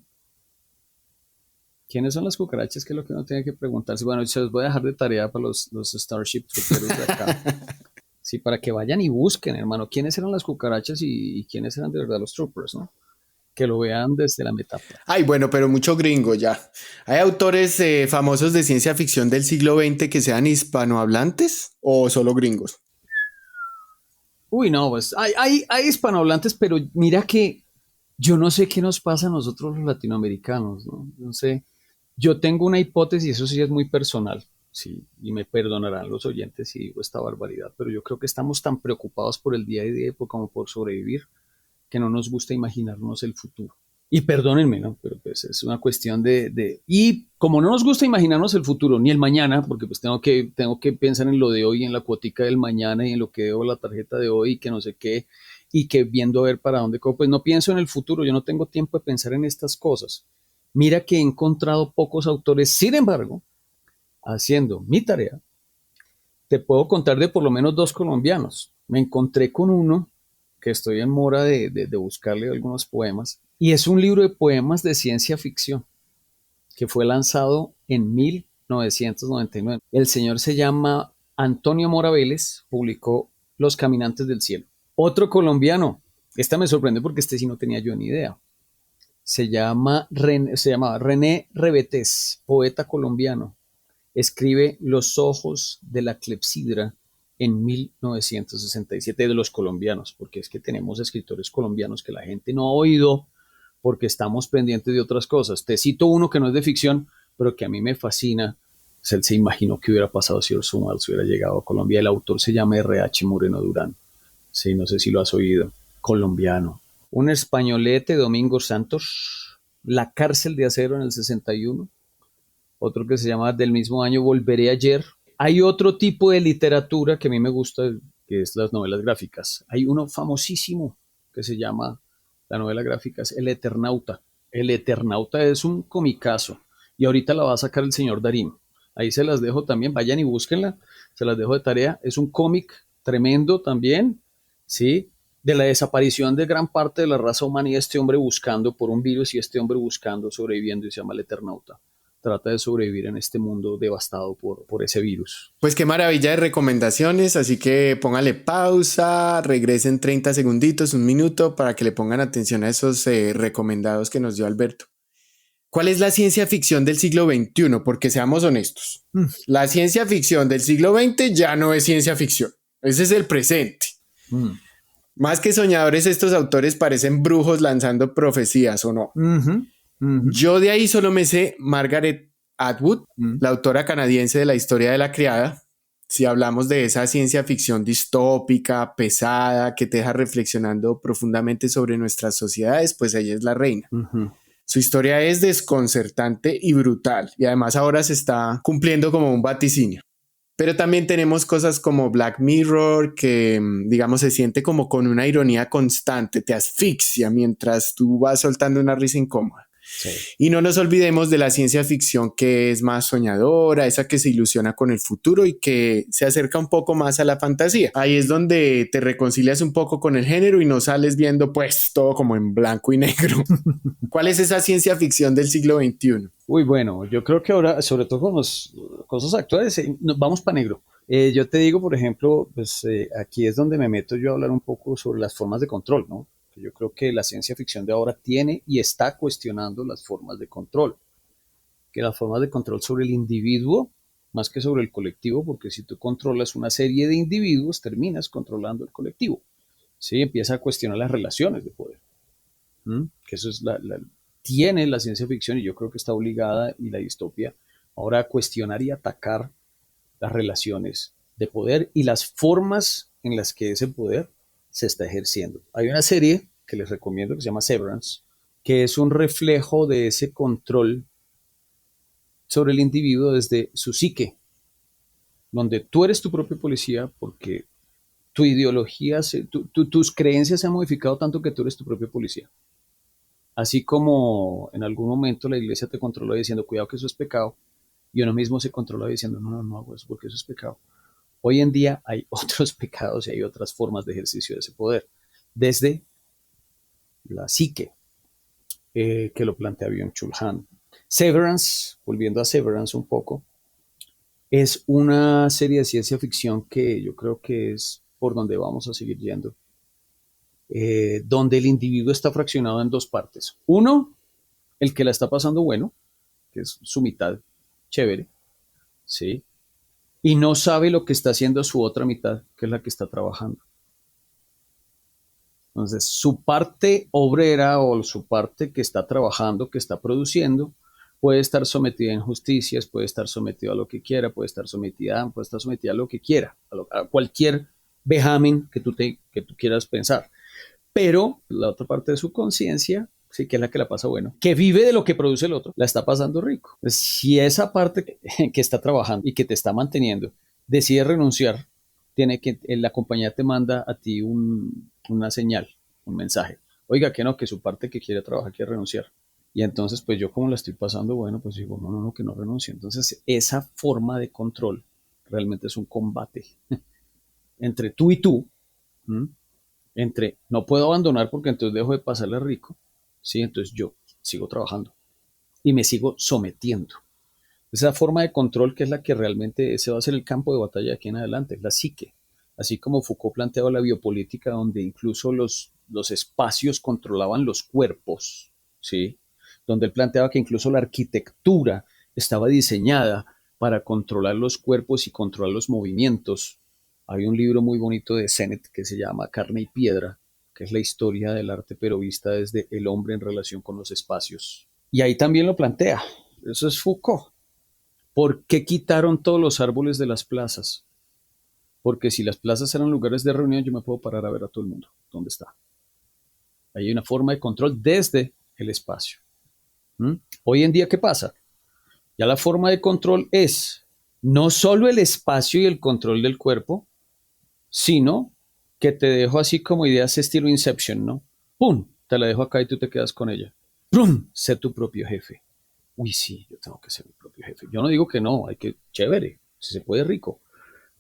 ¿Quiénes son las cucarachas? Que es lo que uno tiene que preguntarse. Bueno, se los voy a dejar de tarea para los Starship Troopers de acá. Sí, para que vayan y busquen, hermano, quiénes eran las cucarachas y quiénes eran de verdad los troopers, ¿no? Que lo vean desde la metáfora. Ay, bueno, pero mucho gringo ya. ¿Hay autores famosos de ciencia ficción del siglo XX que sean hispanohablantes o solo gringos? No, pues hay hispanohablantes, pero mira que yo no sé qué nos pasa a nosotros los latinoamericanos, ¿no? No sé, yo tengo una hipótesis, eso sí es muy personal, sí, y me perdonarán los oyentes si digo esta barbaridad, pero yo creo que estamos tan preocupados por el día a día como por sobrevivir que no nos gusta imaginarnos el futuro. Y perdónenme, ¿no? Pero pues es una cuestión Y como no nos gusta imaginarnos el futuro ni el mañana, porque pues tengo que pensar en lo de hoy, en la cuotica del mañana y en lo que debo la tarjeta de hoy y que no sé qué, y que viendo a ver para dónde cojo, pues no pienso en el futuro, yo no tengo tiempo de pensar en estas cosas. Mira que he encontrado pocos autores, sin embargo, haciendo mi tarea, te puedo contar de por lo menos 2 colombianos. Me encontré con uno que estoy en mora de buscarle algunos poemas, y es un libro de poemas de ciencia ficción que fue lanzado en 1999. El señor se llama Antonio Mora Vélez, publicó Los Caminantes del Cielo. Otro colombiano, esta me sorprende porque este sí no tenía yo ni idea. Se llamaba René Rebetés, poeta colombiano. Escribe Los ojos de la clepsidra en 1967, de los colombianos, porque es que tenemos escritores colombianos que la gente no ha oído porque estamos pendientes de otras cosas. Te cito uno que no es de ficción, pero que a mí me fascina. Él se imaginó que hubiera pasado si Orson Welles hubiera llegado a Colombia. El autor se llama R.H. Moreno Durán. Sí, no sé si lo has oído. Colombiano. Un españolete, Domingo Santos. La cárcel de acero en el 61. Otro que se llama del mismo año Volveré ayer. Hay otro tipo de literatura que a mí me gusta, que es las novelas gráficas. Hay uno famosísimo que se llama, la novela gráfica es El Eternauta. El Eternauta es un comicazo y ahorita la va a sacar el señor Darín. Ahí se las dejo también, vayan y búsquenla, se las dejo de tarea. Es un cómic tremendo también, ¿sí? De la desaparición de gran parte de la raza humana y este hombre buscando por un virus y este hombre buscando, sobreviviendo, y se llama El Eternauta. Trata de sobrevivir en este mundo devastado por ese virus. Pues qué maravilla de recomendaciones, así que póngale pausa, regresen 30 segunditos, un minuto, para que le pongan atención a esos recomendados que nos dio Alberto. ¿Cuál es la ciencia ficción del siglo XXI? Porque seamos honestos, la ciencia ficción del siglo XX ya no es ciencia ficción, ese es el presente. Más que soñadores, estos autores parecen brujos lanzando profecías, ¿o no? Yo de ahí solo me sé Margaret Atwood, la autora canadiense de La historia de la criada. Si hablamos de esa ciencia ficción distópica, pesada, que te deja reflexionando profundamente sobre nuestras sociedades, pues ella es la reina. Su historia es desconcertante y brutal, y además ahora se está cumpliendo como un vaticinio. Pero también tenemos cosas como Black Mirror, que digamos se siente como con una ironía constante, te asfixia mientras tú vas soltando una risa incómoda. Sí. Y no nos olvidemos de la ciencia ficción que es más soñadora, esa que se ilusiona con el futuro y que se acerca un poco más a la fantasía. Ahí es donde te reconcilias un poco con el género y no sales viendo pues todo como en blanco y negro. ¿Cuál es esa ciencia ficción del siglo XXI? Uy, bueno, yo creo que ahora, sobre todo con las cosas actuales, nos vamos para negro. Yo te digo, por ejemplo, pues aquí es donde me meto yo a hablar un poco sobre las formas de control, ¿no? Yo creo que la ciencia ficción de ahora tiene y está cuestionando las formas de control. Que las formas de control sobre el individuo, más que sobre el colectivo, porque si tú controlas una serie de individuos, terminas controlando el colectivo. ¿Sí? Empieza a cuestionar las relaciones de poder. Que eso es tiene la ciencia ficción, y yo creo que está obligada, y la distopia, ahora a cuestionar y atacar las relaciones de poder y las formas en las que ese poder se está ejerciendo. Hay una serie que les recomiendo que se llama Severance, que es un reflejo de ese control sobre el individuo desde su psique, donde tú eres tu propio policía porque tu ideología, tus creencias se han modificado tanto que tú eres tu propio policía. Así como en algún momento la iglesia te controló diciendo cuidado que eso es pecado, y uno mismo se controla diciendo no hago eso porque eso es pecado. Hoy en día hay otros pecados y hay otras formas de ejercicio de ese poder, desde la psique, que lo plantea Byung-Chul Han. Severance, volviendo a Severance un poco, es una serie de ciencia ficción que yo creo que es por donde vamos a seguir yendo, donde el individuo está fraccionado en 2 partes. Uno, el que la está pasando bueno, que es su mitad chévere, ¿sí? Y no sabe lo que está haciendo su otra mitad, que es la que está trabajando. Entonces, su parte obrera o su parte que está trabajando, que está produciendo, puede estar sometida a injusticias, puede estar sometida a lo que quiera, puede estar sometida a lo que quiera, a cualquier vejamen que tú quieras pensar. Pero la otra parte de su conciencia, sí, que es la que la pasa bueno, que vive de lo que produce el otro, la está pasando rico. Entonces, si esa parte que está trabajando y que te está manteniendo decide renunciar, la compañía te manda a ti una señal, un mensaje. Oiga, que no, que su parte que quiere trabajar quiere renunciar. Y entonces, pues yo como la estoy pasando, bueno, pues digo, no, que no renuncie. Entonces, esa forma de control realmente es un combate entre tú y tú, ¿m? Entre no puedo abandonar porque entonces dejo de pasarle rico, ¿sí? Entonces yo sigo trabajando y me sigo sometiendo. Esa forma de control que es la que realmente ese va a ser el campo de batalla de aquí en adelante, la psique. Así como Foucault planteaba la biopolítica, donde incluso los espacios controlaban los cuerpos, ¿sí? Donde él planteaba que incluso la arquitectura estaba diseñada para controlar los cuerpos y controlar los movimientos. Hay un libro muy bonito de Sennett que se llama Carne y Piedra, que es la historia del arte pero vista desde el hombre en relación con los espacios. Y ahí también lo plantea. Eso es Foucault. ¿Por qué quitaron todos los árboles de las plazas? Porque si las plazas eran lugares de reunión, yo me puedo parar a ver a todo el mundo. ¿Dónde está? Ahí hay una forma de control desde el espacio. Hoy en día, ¿qué pasa? Ya la forma de control es no solo el espacio y el control del cuerpo, sino que te dejo así como ideas estilo Inception, ¿no? ¡Pum! Te la dejo acá y tú te quedas con ella. ¡Pum! Sé tu propio jefe. Uy, sí, yo tengo que ser mi propio jefe. Yo no digo que no, hay que, chévere, si se puede, rico.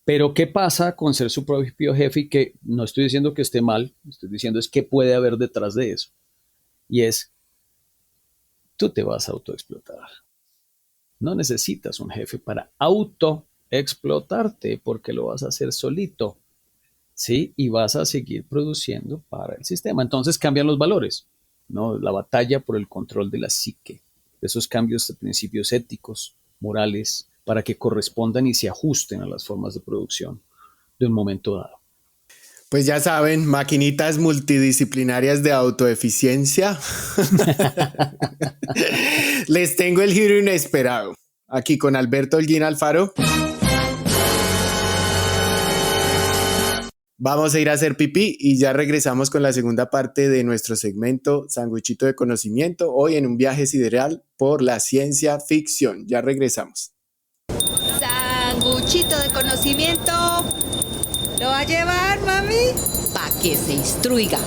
Pero ¿qué pasa con ser su propio jefe? Y que no estoy diciendo que esté mal, estoy diciendo es qué puede haber detrás de eso. Y es, tú te vas a autoexplotar. No necesitas un jefe para autoexplotarte porque lo vas a hacer solito, ¿sí? Y vas a seguir produciendo para el sistema. Entonces cambian los valores, ¿no? La batalla por el control de la psique, de esos cambios de principios éticos, morales, para que correspondan y se ajusten a las formas de producción de un momento dado. Pues ya saben, maquinitas multidisciplinarias de autoeficiencia. Les tengo el giro inesperado. Aquí con Alberto Holguín Alfaro. Vamos a ir a hacer pipí y ya regresamos con la segunda parte de nuestro segmento Sanguchito de Conocimiento, hoy en un viaje sideral por la ciencia ficción. Ya regresamos. Sanguchito de conocimiento. ¿Lo va a llevar, mami? Pa' que se instruiga.